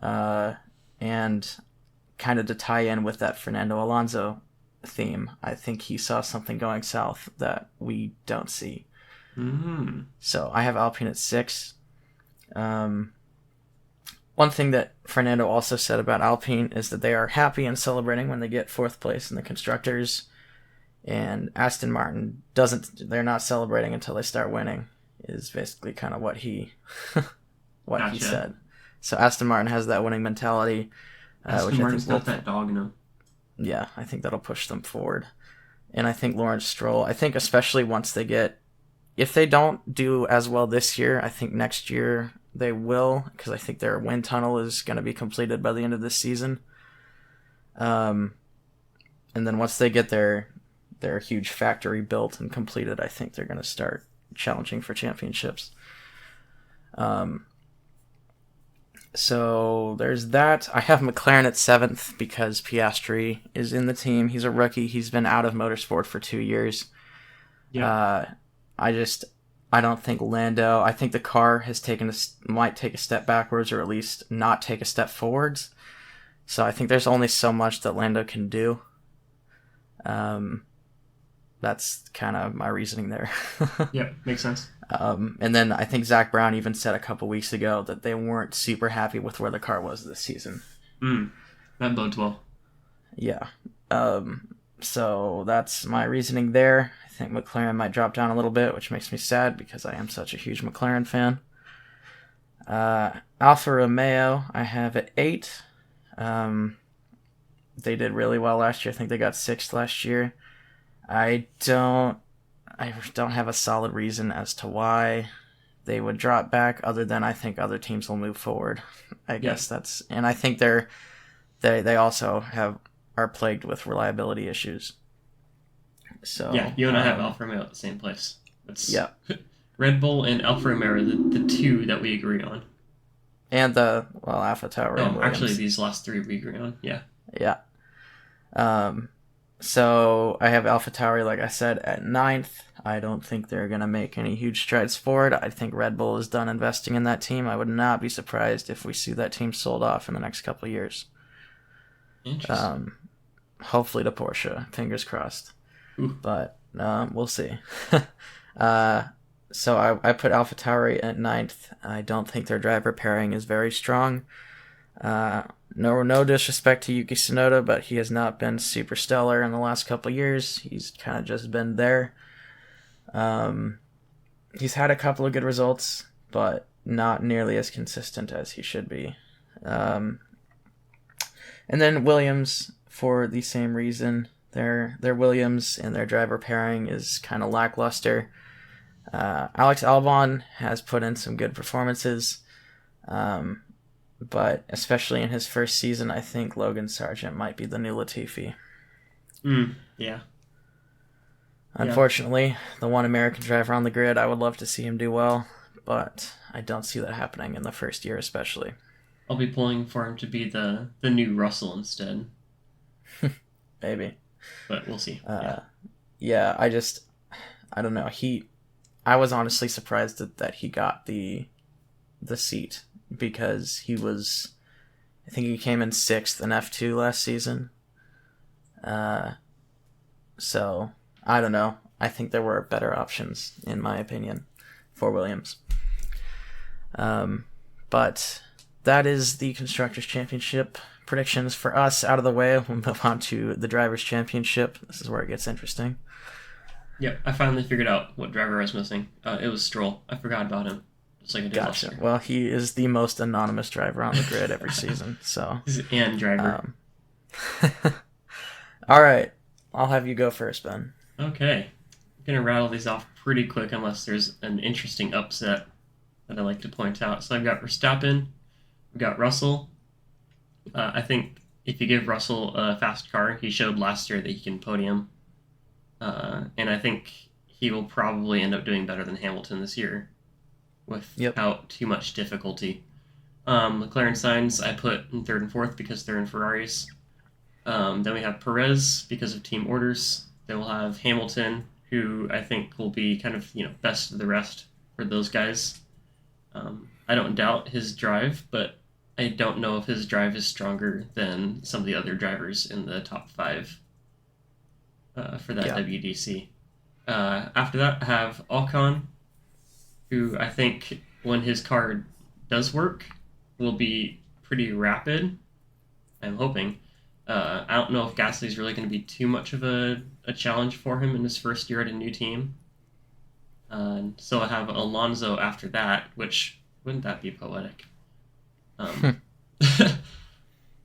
and kind of to tie in with that Fernando Alonso theme, I think he saw something going south that we don't see. Mm-hmm. So I have Alpine at 6. One thing that Fernando also said about Alpine is that they are happy and celebrating when they get 4th place in the constructors, and Aston Martin they're not celebrating until they start winning, is basically kind of what he said. So Aston Martin has that winning mentality. Aston Martin's got that dog in them. Yeah, I think that'll push them forward. And I think Lawrence Stroll, especially once if they don't do as well this year, I think next year they will, because I think their wind tunnel is going to be completed by the end of this season. And then once they get their huge factory built and completed, I think they're going to start challenging for championships. So there's that. I have McLaren at 7th because Piastri is in the team. He's a rookie. He's been out of motorsport for 2 years. Yeah. I don't think Lando... I think the car might take a step backwards, or at least not take a step forwards. So I think there's only so much that Lando can do. That's kind of my reasoning there. Yeah, makes sense. And then I think Zach Brown even said a couple weeks ago that they weren't super happy with where the car was this season. That bodes well. Yeah. So that's my reasoning there. I think McLaren might drop down a little bit, which makes me sad because I am such a huge McLaren fan. Alfa Romeo, I have at 8. They did really well last year. I think they got 6th last year. I don't have a solid reason as to why they would drop back, other than I think other teams will move forward. I guess and I think they also are plagued with reliability issues. So yeah, you and I have Alfa Romeo at the same place. Yeah. Red Bull and Alfa Romeo are the two that we agree on. And AlphaTauri and Williams. Actually, these last three we agree on. Yeah. Yeah. So I have AlphaTauri, like I said, at 9th. I don't think they're going to make any huge strides forward. I think Red Bull is done investing in that team. I would not be surprised if we see that team sold off in the next couple of years. Interesting. Hopefully to Porsche. Fingers crossed. Ooh. But we'll see. So I put AlphaTauri at 9th. I don't think their driver pairing is very strong. No disrespect to Yuki Tsunoda, but he has not been super stellar in the last couple of years. He's kind of just been there. He's had a couple of good results, but not nearly as consistent as he should be. And then Williams, for the same reason. Their Williams and their driver pairing is kind of lackluster. Alex Albon has put in some good performances, but especially in his first season, I think Logan Sargent might be the new Latifi. Yeah. Unfortunately, the one American driver on the grid, I would love to see him do well, but I don't see that happening in the first year especially. I'll be pulling for him to be the new Russell instead. Maybe. But we'll see. Yeah, I don't know. I was honestly surprised that he got the seat because I think he came in 6th in F2 last season. So, I don't know. I think there were better options, in my opinion, for Williams. But that is the Constructors' Championship predictions for us out of the way. We'll move on to the Drivers' Championship. This is where it gets interesting. Yep, I finally figured out what driver I was missing. It was Stroll. I forgot about him. Just like I did last year. Well, he is the most anonymous driver on the grid every season. So and driver. All right, I'll have you go first, Ben. Okay, I'm gonna rattle these off pretty quick unless there's an interesting upset that I like to point out. So I've got Verstappen, I've got Russell. I think if you give Russell a fast car, he showed last year that he can podium. And I think he will probably end up doing better than Hamilton this year without too much difficulty. McLaren Sainz I put in 3rd and 4th because they're in Ferraris. Then we have Perez because of team orders. Then we'll have Hamilton, who I think will be kind of best of the rest for those guys. I don't doubt his drive, but I don't know if his drive is stronger than some of the other drivers in the top 5. For that WDC. After that, I have Ocon, who I think when his car does work will be pretty rapid. I'm hoping. I don't know if Gasly's really going to be too much of a challenge for him in his first year at a new team. So I have Alonso after that, which wouldn't that be poetic?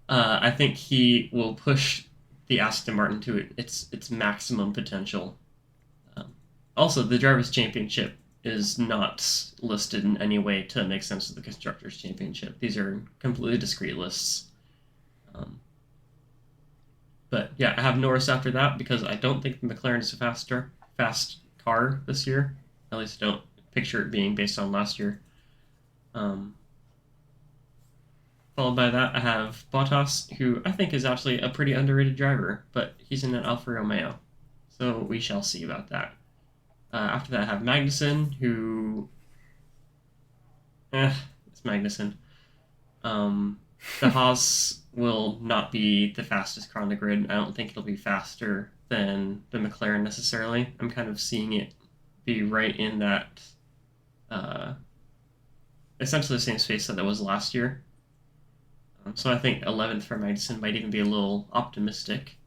I think he will push the Aston Martin to its maximum potential. Also, the Drivers' Championship is not listed in any way to make sense of the Constructors' Championship. These are completely discrete lists. But yeah, I have Norris after that because I don't think the McLaren is a fast car this year. At least I don't picture it being based on last year. Followed by that, I have Bottas, who I think is actually a pretty underrated driver, but he's in an Alfa Romeo. So we shall see about that. After that, I have Magnussen, who... it's Magnussen. The Haas will not be the fastest car on the grid. I don't think it'll be faster than the McLaren necessarily. I'm kind of seeing it be right in that... essentially the same space that it was last year. So I think 11th for Magnussen might even be a little optimistic.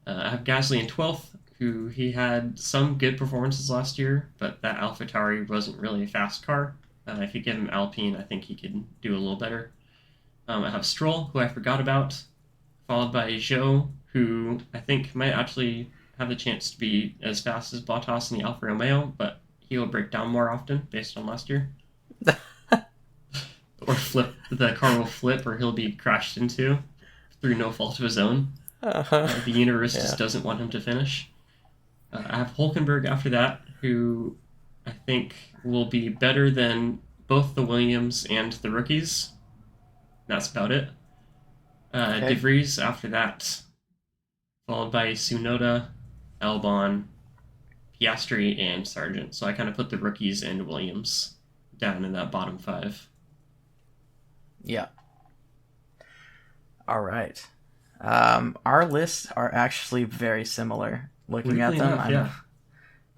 I have Gasly in 12th, who he had some good performances last year, but that AlphaTauri wasn't really a fast car. If you give him Alpine, I think he could do a little better. I have Stroll, who I forgot about, followed by Zhou, who I think might actually have the chance to be as fast as Bottas in the Alfa Romeo, but he will break down more often based on last year. Or the car will flip, or he'll be crashed into through no fault of his own. The universe just doesn't want him to finish. I have Hülkenberg after that, who I think will be better than both the Williams and the rookies. That's about it. Okay. De Vries after that, followed by Tsunoda, Albon, Piastri, and Sargent. So I kind of put the rookies and Williams down in that bottom 5. Yeah. All right. Our lists are actually very similar. Looking at them, enough,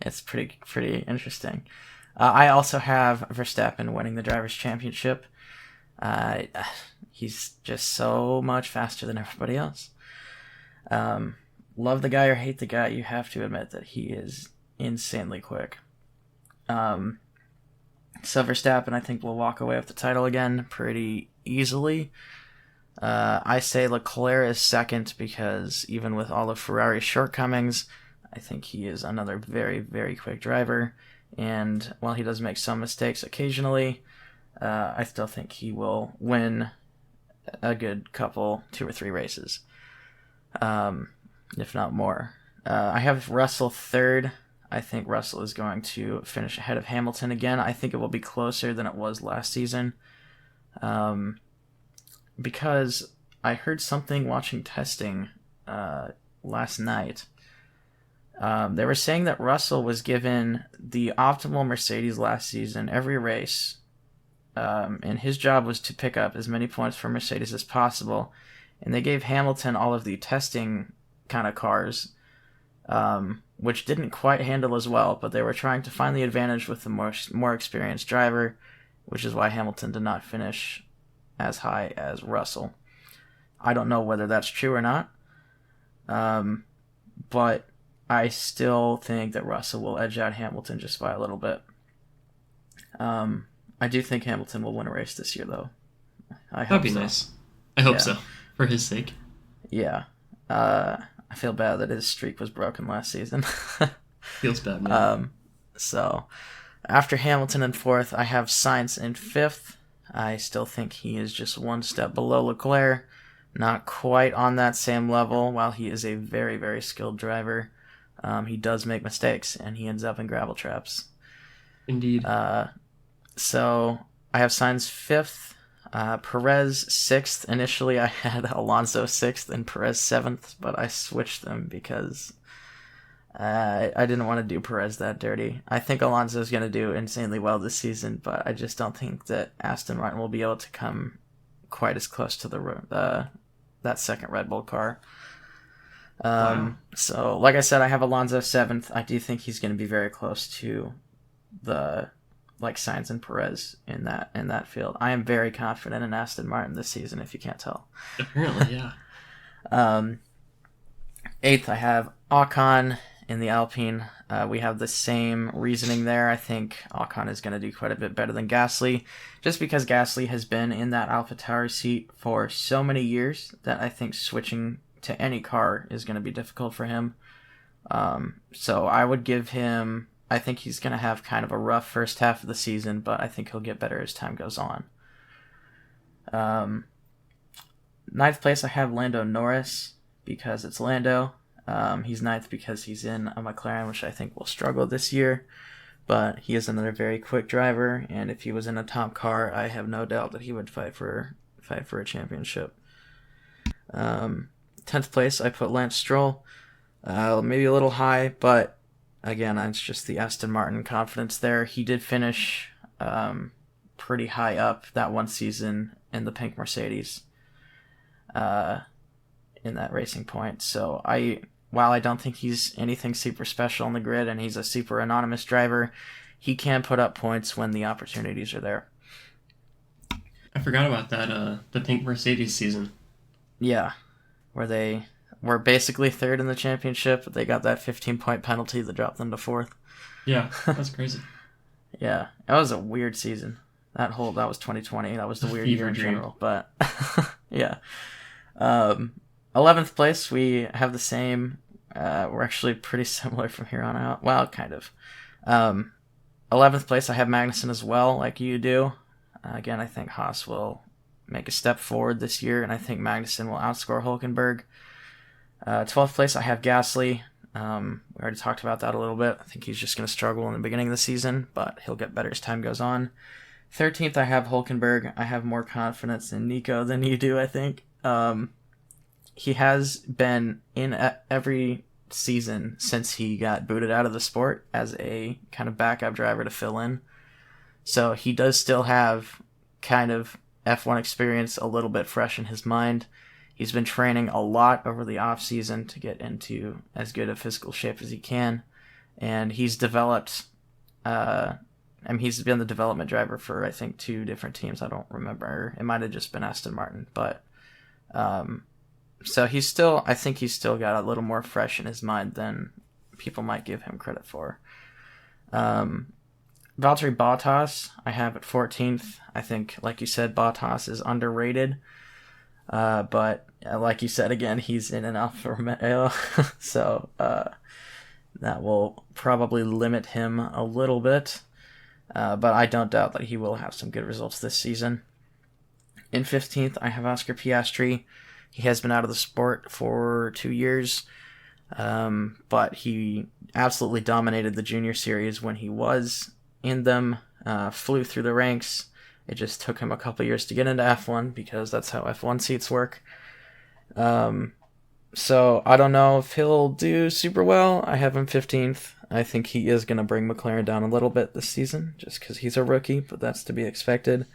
it's pretty interesting. I also have Verstappen winning the Drivers' Championship. He's just so much faster than everybody else. Love the guy or hate the guy, you have to admit that he is insanely quick. So Verstappen, I think, will walk away with the title again pretty easily. I say Leclerc is second because even with all of Ferrari's shortcomings, I think he is another very, very quick driver. And while he does make some mistakes occasionally, I still think he will win a good couple, 2 or 3 races, if not more. I have Russell third. I think Russell is going to finish ahead of Hamilton again. I think it will be closer than it was last season. Because I heard something watching testing last night. They were saying that Russell was given the optimal Mercedes last season every race, and his job was to pick up as many points for Mercedes as possible. And they gave Hamilton all of the testing kind of cars, which didn't quite handle as well, but they were trying to find the advantage with the more experienced driver, which is why Hamilton did not finish as high as Russell. I don't know whether that's true or not, but I still think that Russell will edge out Hamilton just by a little bit. I do think Hamilton will win a race this year, though. That'd be nice. I hope so, for his sake. Yeah. I feel bad that his streak was broken last season. Feels bad, man. So, after Hamilton in 4th, I have Sainz in 5th. I still think he is just one step below Leclerc. Not quite on that same level. While he is a very, very skilled driver, he does make mistakes, and he ends up in gravel traps. Indeed. So I have Sainz 5th, Perez 6th. Initially, I had Alonso 6th and Perez 7th, but I switched them because I didn't want to do Perez that dirty. I think Alonso is going to do insanely well this season, but I just don't think that Aston Martin will be able to come quite as close to that second Red Bull car. So, like I said, I have Alonso 7th. I do think he's going to be very close to the Sainz and Perez in that field. I am very confident in Aston Martin this season, if you can't tell. Apparently, yeah. 8th, I have Ocon in the Alpine. We have the same reasoning there. I think Ocon is going to do quite a bit better than Gasly, just because Gasly has been in that AlphaTauri seat for so many years that I think switching to any car is going to be difficult for him. So I would give him... I think he's going to have kind of a rough first half of the season, but I think he'll get better as time goes on. 9th place, I have Lando Norris, because it's Lando. He's 9th because he's in a McLaren, which I think will struggle this year. But he is another very quick driver, and if he was in a top car, I have no doubt that he would fight for a championship. 10th place, I put Lance Stroll. Maybe a little high, but again, it's just the Aston Martin confidence there. He did finish pretty high up that one season in the pink Mercedes in that Racing Point. So while I don't think he's anything super special on the grid and he's a super anonymous driver, he can put up points when the opportunities are there. I forgot about that, the pink Mercedes season. Yeah, where they were basically 3rd in the championship, but they got that 15-point penalty that dropped them to 4th. Yeah, that's crazy. Yeah, that was a weird season. That was 2020. That was the weird year in general. But yeah. 11th place, we have the same. We're actually pretty similar from here on out. Well, kind of. 11th place, I have Magnussen as well, like you do. Again, I think Haas will make a step forward this year, and I think Magnussen will outscore Hülkenberg. 12th place, I have Gasly. We already talked about that a little bit. I think he's just going to struggle in the beginning of the season, but he'll get better as time goes on. 13th, I have Hulkenberg. I have more confidence in Nico than you do, I think. He has been in every season since he got booted out of the sport as a kind of backup driver to fill in. So he does still have kind of F1 experience a little bit fresh in his mind. He's been training a lot over the off season to get into as good a physical shape as he can, and he's developed. He's been the development driver for I think 2 different teams. I don't remember. It might have just been Aston Martin, but so I think he's still got a little more fresh in his mind than people might give him credit for. Valtteri Bottas, I have at 14th. I think, like you said, Bottas is underrated. But like you said, again, he's in an Alfa Romeo, so that will probably limit him a little bit. But I don't doubt that he will have some good results this season. In 15th, I have Oscar Piastri. He has been out of the sport for 2 years, but he absolutely dominated the junior series when he was in them, flew through the ranks. It just took him a couple years to get into F1 because that's how F1 seats work. So I don't know if he'll do super well. I have him 15th. I think he is going to bring McLaren down a little bit this season just because he's a rookie, but that's to be expected.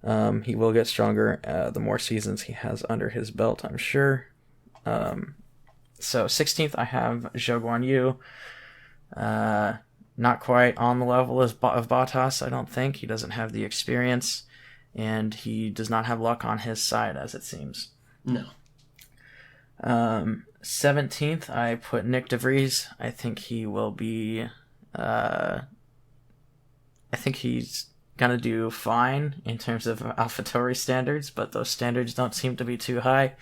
He will get stronger the more seasons he has under his belt, I'm sure. So 16th, I have Zhou Guanyu. Not quite on the level of Bottas, I don't think. He doesn't have the experience, and he does not have luck on his side, as it seems. No. 17th, I put Nick de Vries. I think he will be... I think he's going to do fine in terms of AlphaTauri standards, but those standards don't seem to be too high.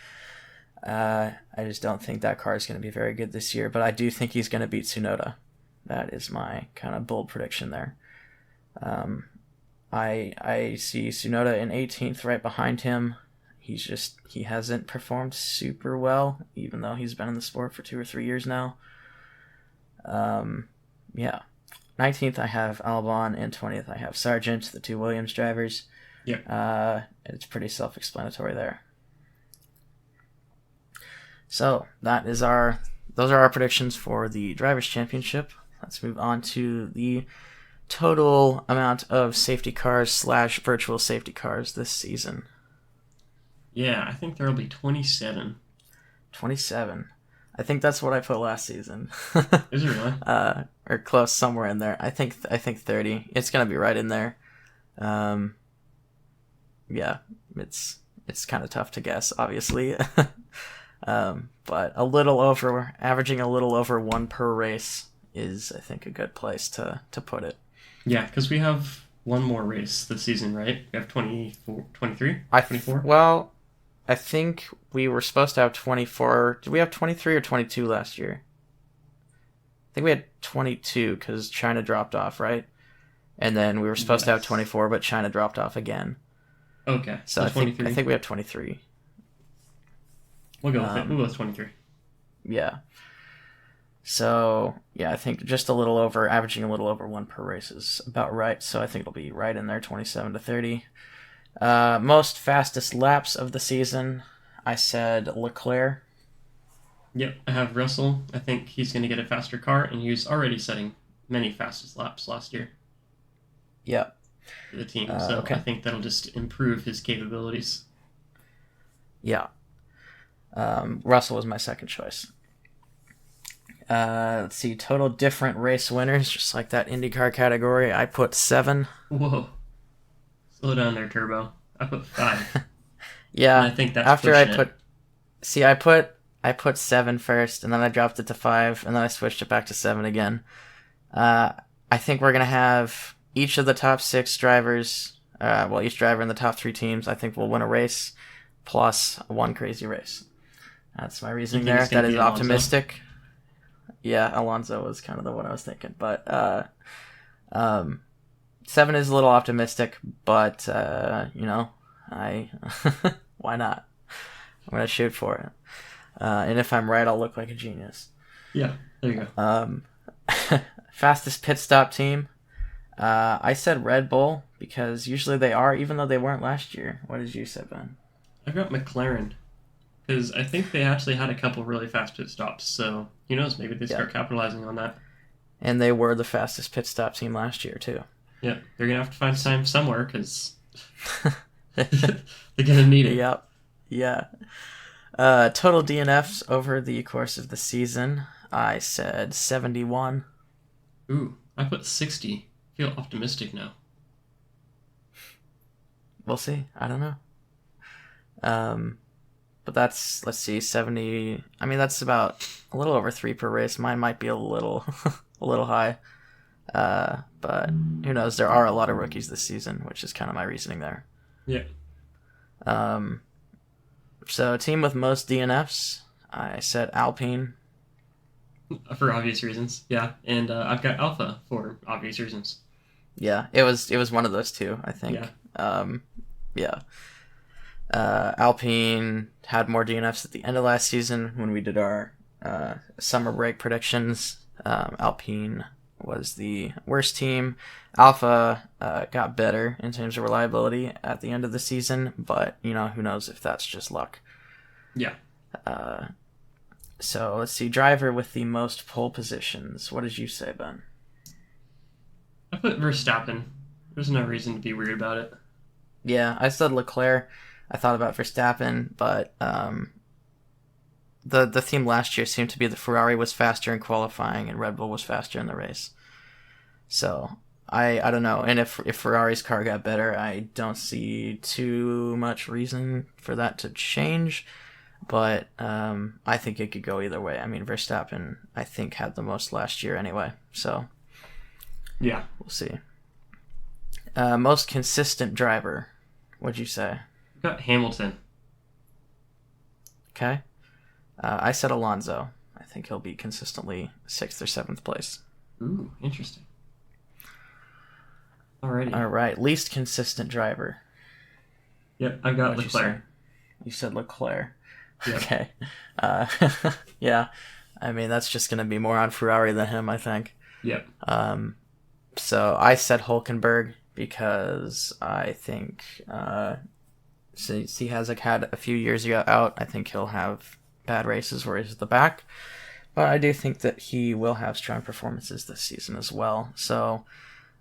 I just don't think that car is going to be very good this year, but I do think he's going to beat Tsunoda. That is my kind of bold prediction there. I see Tsunoda in 18th right behind him. He hasn't performed super well, even though he's been in the sport for 2 or 3 years now. 19th, I have Albon, and 20th, I have Sargent, the 2 Williams drivers. Yeah. It's pretty self-explanatory there. So those are our predictions for the Drivers' Championship. Let's move on to the total amount of safety cars / virtual safety cars this season. Yeah, I think there will be 27. 27. I think that's what I put last season. Is it really? Or close, somewhere in there. I think 30. It's gonna be right in there. Yeah, it's kind of tough to guess, obviously. But averaging a little over 1 per race is, I think, a good place to put it. Yeah, because we have one more race this season, right? We have 24, 23, 24? Well, I think we were supposed to have 24. Did we have 23 or 22 last year? I think we had 22 because China dropped off, right? And then we were supposed to have 24, but China dropped off again. Okay, so I think we have 23. We'll go with it. We'll go with 23. Yeah. So, yeah, I think just averaging a little over 1 per race is about right. So I think it'll be right in there, 27 to 30. Most fastest laps of the season, I said Leclerc. Yep, I have Russell. I think he's going to get a faster car, and he was already setting many fastest laps last year. Yep. For the team, so okay. I think that'll just improve his capabilities. Yeah. Russell was my second choice. Let's see, total different race winners, just like that IndyCar category. I put 7. Whoa. Slow down there, Turbo. I put 5. Yeah. And I think that's after I put... See, I put 7 first, and then I dropped it to 5, and then I switched it back to 7 again. I think we're going to have each of the top 6 drivers, each driver in the top 3 teams, I think will win a race, plus 1 crazy race. That's my reasoning there. That is optimistic. Yeah, Alonso was kind of the one I was thinking. But 7 is a little optimistic, but, why not? I'm going to shoot for it. And if I'm right, I'll look like a genius. Yeah, there you go. Fastest pit stop team. I said Red Bull because usually they are, even though they weren't last year. What did you say, Ben? I got McLaren because I think they actually had a couple really fast pit stops. So who knows? Maybe they start capitalizing on that. And they were the fastest pit stop team last year too. Yeah, they're gonna have to find time somewhere because they're gonna need it. Yep. Yeah. Total DNFs over the course of the season. I said 71. Ooh, I put 60. Feel optimistic now. We'll see. I don't know. But that's, let's see, 70. I mean, that's about a little over 3 per race. Mine might be a little a little high. But who knows? There are a lot of rookies this season, which is kind of my reasoning there. Yeah. So team with most DNFs, I said Alpine. For obvious reasons, yeah. And I've got Alpha for obvious reasons. Yeah, it was one of those two, I think. Yeah. Alpine had more DNFs at the end of last season when we did our summer break predictions. Alpine was the worst team. Alpha got better in terms of reliability at the end of the season, but who knows if that's just luck. Yeah. So let's see, driver with the most pole positions. What did you say, Ben? I put Verstappen. There's no reason to be weird about it. Yeah, I said Leclerc. I thought about Verstappen, but the theme last year seemed to be that Ferrari was faster in qualifying and Red Bull was faster in the race. So I don't know. And if Ferrari's car got better, I don't see too much reason for that to change. But I think it could go either way. I mean, Verstappen, I think, had the most last year anyway. So yeah, we'll see. Most consistent driver. What'd you say? I got Hamilton. Okay. I said Alonso. I think he'll be consistently 6th or 7th place. Ooh, interesting. Alrighty. All right. Least consistent driver. Yep, I got Leclerc. You said Leclerc. Yep. Okay. Yeah. I mean, that's just going to be more on Ferrari than him, I think. Yep. So I said Hülkenberg because I think since he has had a few years out, I think he'll have bad races where he's at the back. But I do think that he will have strong performances this season as well. So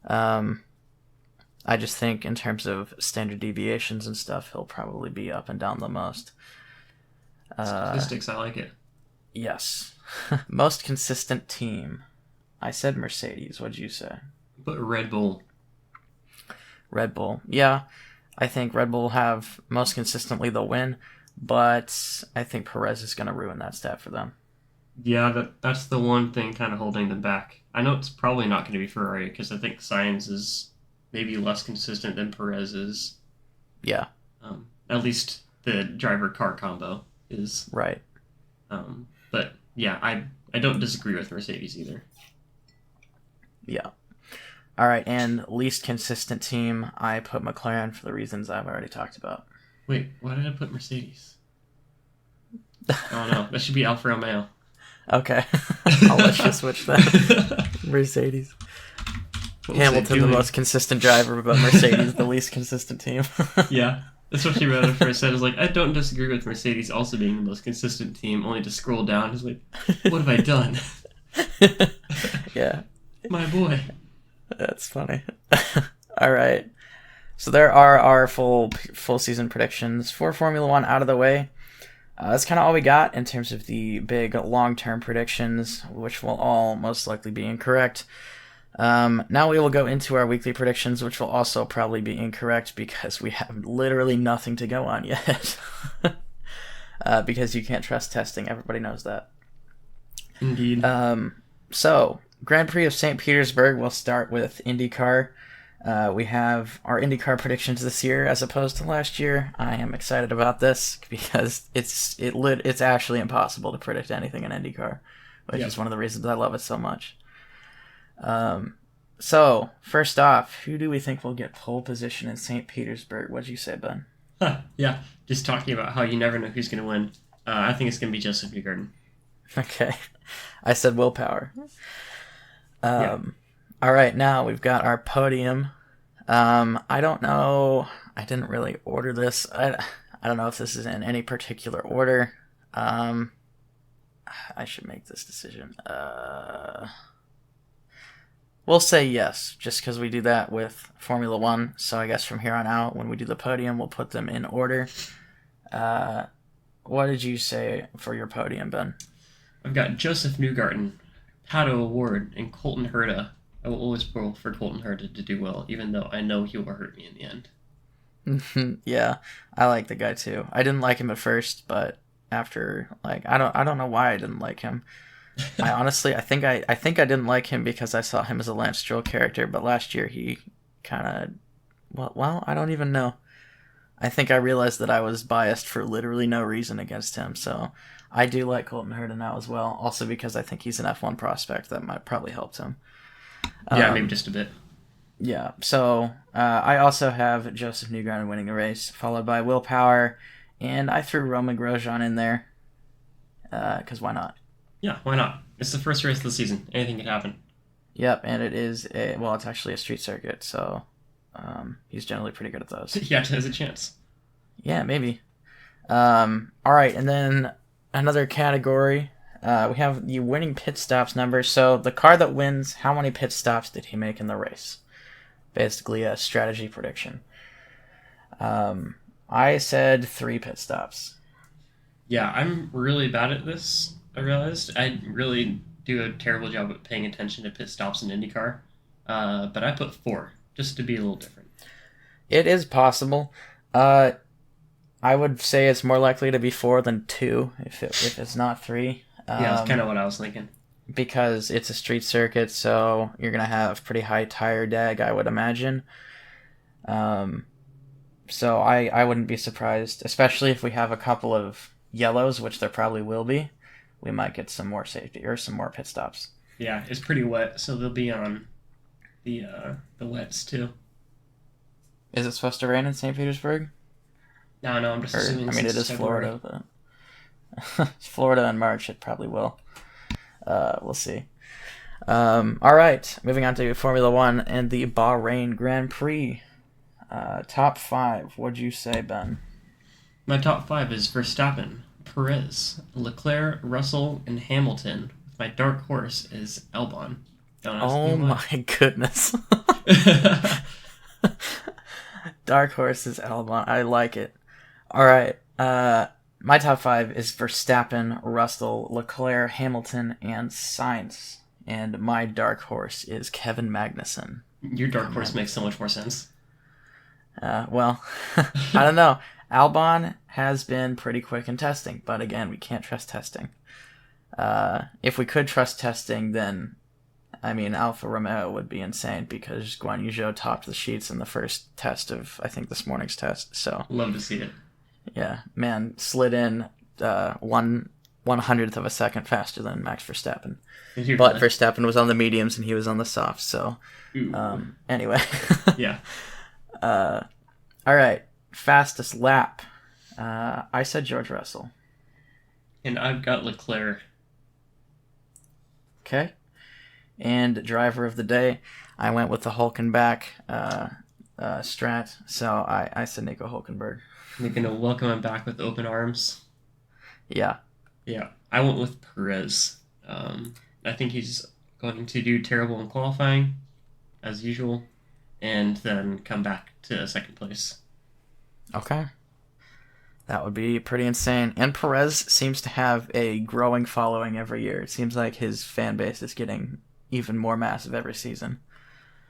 I just think in terms of standard deviations and stuff, he'll probably be up and down the most. Statistics, I like it. Yes. Most consistent team. I said Mercedes. What'd you say? But Red Bull. Red Bull. Yeah. I think Red Bull will have most consistently they'll win, but I think Perez is going to ruin that stat for them. Yeah, that's the one thing kind of holding them back. I know it's probably not going to be Ferrari because I think Sainz is maybe less consistent than Perez is. Yeah. At least the driver-car combo is. Right. But yeah, I don't disagree with Mercedes either. Yeah. All right, and least consistent team, I put McLaren for the reasons I've already talked about. Wait, why did I put Mercedes? Oh no, that should be Alfa Romeo. Okay, I'll let you switch that. Mercedes. Hamilton, the most consistent driver, but Mercedes, the least consistent team. Yeah, that's what she wrote at first. I was like, I don't disagree with Mercedes also being the most consistent team, only to scroll down. I was like, what have I done? Yeah. My boy. That's funny. All right. So there are our full season predictions for Formula One out of the way. That's kind of all we got in terms of the big long-term predictions, which will all most likely be incorrect. Now we will go into our weekly predictions, which will also probably be incorrect because we have literally nothing to go on yet. Because you can't trust testing. Everybody knows that. Indeed. So, Grand Prix of St. Petersburg, we'll start with IndyCar. We have our IndyCar predictions this year as opposed to last year. I am excited about this because it's actually impossible to predict anything in IndyCar, which is one of the reasons I love it so much. So, first off, who do we think will get pole position in St. Petersburg? What'd you say, Ben? Yeah, just talking about how you never know who's going to win. I think it's going to be Joseph Newgarden. Okay. I said willpower. Yeah. All right, now we've got our podium. I don't know. I didn't really order this. I don't know if this is in any particular order. I should make this decision. We'll say yes, just because we do that with Formula One. So I guess from here on out, when we do the podium, we'll put them in order. What did you say for your podium, Ben? I've got Joseph Newgarden, Pato Award, and Colton Herta. I will always pull for Colton Herta to do well, even though I know he will hurt me in the end. Yeah, I like the guy too. I didn't like him at first, but after, like, I don't know why I didn't like him. I honestly, I think I didn't like him because I saw him as a Lance Stroll character, but last year he kind of, well, I don't even know. I think I realized that I was biased for literally no reason against him, so I do like Colton Herta now as well, also because I think he's an F1 prospect that might probably help him. Yeah, maybe just a bit. Yeah, so I also have Joseph Newgarden winning the race, followed by Will Power, and I threw Romain Grosjean in there, because why not? Yeah, why not? It's the first race of the season. Anything can happen. Yep, and it is it's actually a street circuit, so he's generally pretty good at those. Yeah, there's a chance. Yeah, maybe. All right, and then another category. We have the winning pit stops number. So the car that wins, how many pit stops did he make in the race? Basically a strategy prediction. I said 3 pit stops. Yeah, I'm really bad at this, I realized. I really do a terrible job at paying attention to pit stops in IndyCar. But I put 4, just to be a little different. It is possible. I would say it's more likely to be 4 than 2, if it's not 3. Yeah, that's kind of what I was thinking. Because it's a street circuit, so you're going to have pretty high tire drag, I would imagine. So I wouldn't be surprised, especially if we have a couple of yellows, which there probably will be. We might get some more safety or some more pit stops. Yeah, it's pretty wet, so they'll be on the wets too. Is it supposed to rain in St. Petersburg? No, I'm just assuming. I mean, it is Florida, but Florida in March, it probably will. We'll see. All right, moving on to Formula One and the Bahrain Grand Prix. Top 5. What'd you say, Ben? My top 5 is Verstappen, Perez, Leclerc, Russell, and Hamilton. My dark horse is Albon. Oh my goodness. Dark horse is Albon. I like it. All right. My top 5 is Verstappen, Russell, Leclerc, Hamilton, and Sainz. And my dark horse is Kevin Magnussen. Your dark horse makes so much more sense. Well, I don't know. Albon has been pretty quick in testing, but again, we can't trust testing. If we could trust testing, then, I mean, Alfa Romeo would be insane because Guan Yu Zhou topped the sheets in the first test of, I think, this morning's test. So love to see it. Yeah, man, slid in 1/100th of a second faster than Max Verstappen. But Verstappen was on the mediums and he was on the softs, so anyway. Yeah. All right, fastest lap. I said George Russell. And I've got Leclerc. Okay. And driver of the day, I went with the Hulkenback strat, so I said Nico Hulkenberg. You're going to welcome him back with open arms? Yeah. Yeah. I went with Perez. I think he's going to do terrible in qualifying, as usual, and then come back to second place. Okay. That would be pretty insane. And Perez seems to have a growing following every year. It seems like his fan base is getting even more massive every season.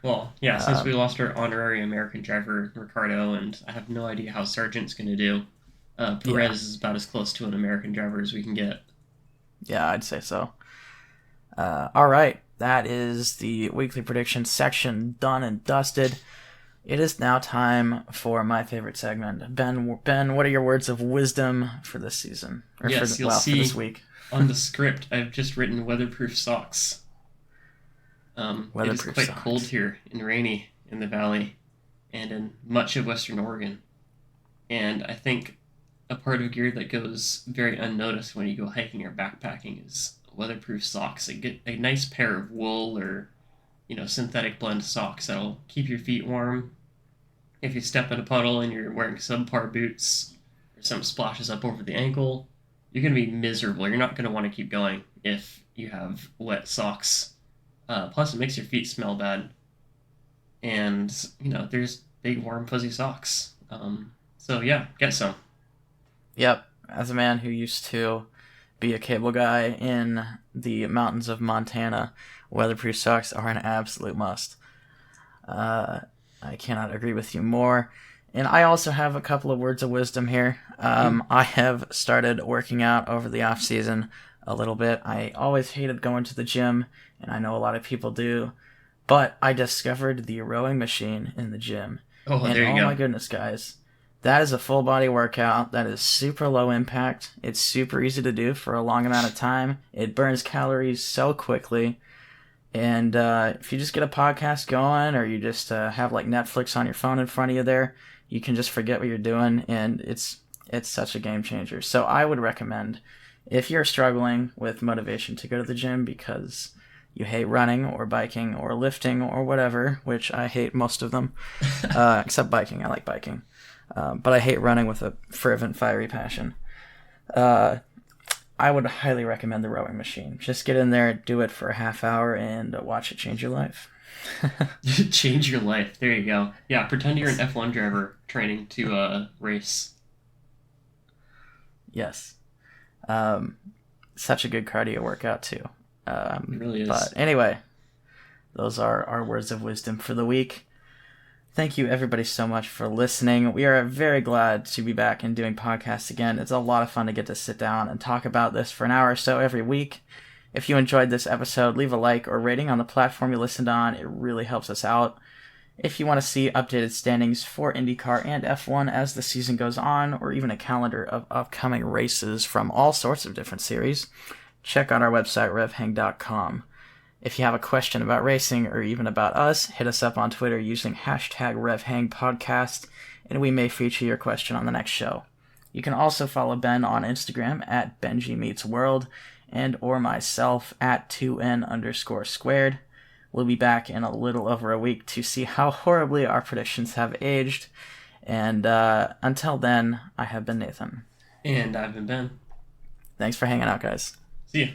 Well, yeah, since we lost our honorary American driver, Ricardo, and I have no idea how Sargent's going to do, Perez is about as close to an American driver as we can get. Yeah, I'd say so. All right, that is the weekly prediction section done and dusted. It is now time for my favorite segment. Ben, what are your words of wisdom for this season? Or yes, for this week. On the script, I've just written weatherproof socks. It is quite cold here and rainy in the valley and in much of Western Oregon. And I think a part of gear that goes very unnoticed when you go hiking or backpacking is weatherproof socks. Get a nice pair of wool or, synthetic blend socks that'll keep your feet warm. If you step in a puddle and you're wearing subpar boots or something splashes up over the ankle, you're going to be miserable. You're not going to want to keep going if you have wet socks. Plus, it makes your feet smell bad. And, there's big, warm, fuzzy socks. So, yeah, get some. Yep. As a man who used to be a cable guy in the mountains of Montana, weatherproof socks are an absolute must. I cannot agree with you more. And I also have a couple of words of wisdom here. I have started working out over the off season a little bit. I always hated going to the gym, and I know a lot of people do. But I discovered the rowing machine in the gym. Oh, and there you go. My goodness, guys. That is a full body workout. That is super low impact. It's super easy to do for a long amount of time. It burns calories so quickly. And if you just get a podcast going, or you just have like Netflix on your phone in front of you there, you can just forget what you're doing, and it's such a game changer. So I would recommend, if you're struggling with motivation to go to the gym because you hate running or biking or lifting or whatever, which I hate most of them, except biking. I like biking. But I hate running with a fervent, fiery passion. I would highly recommend the rowing machine. Just get in there, do it for a half hour, and watch it change your life. Change your life. There you go. Yeah, pretend you're an F1 driver training to race. Yes. Such a good cardio workout, too. It really is. But anyway, those are our words of wisdom for the week. Thank you, everybody, so much for listening. We are very glad to be back and doing podcasts again. It's a lot of fun to get to sit down and talk about this for an hour or so every week. If you enjoyed this episode, leave a like or rating on the platform you listened on. It really helps us out. If you want to see updated standings for IndyCar and F1 as the season goes on, or even a calendar of upcoming races from all sorts of different series, check out our website, RevHang.com. If you have a question about racing or even about us, hit us up on Twitter using hashtag RevHangPodcast, and we may feature your question on the next show. You can also follow Ben on Instagram at BenjiMeetsWorld and or myself at 2N_squared. We'll be back in a little over a week to see how horribly our predictions have aged. And until then, I have been Nathan. And I've been Ben. Thanks for hanging out, guys. See ya.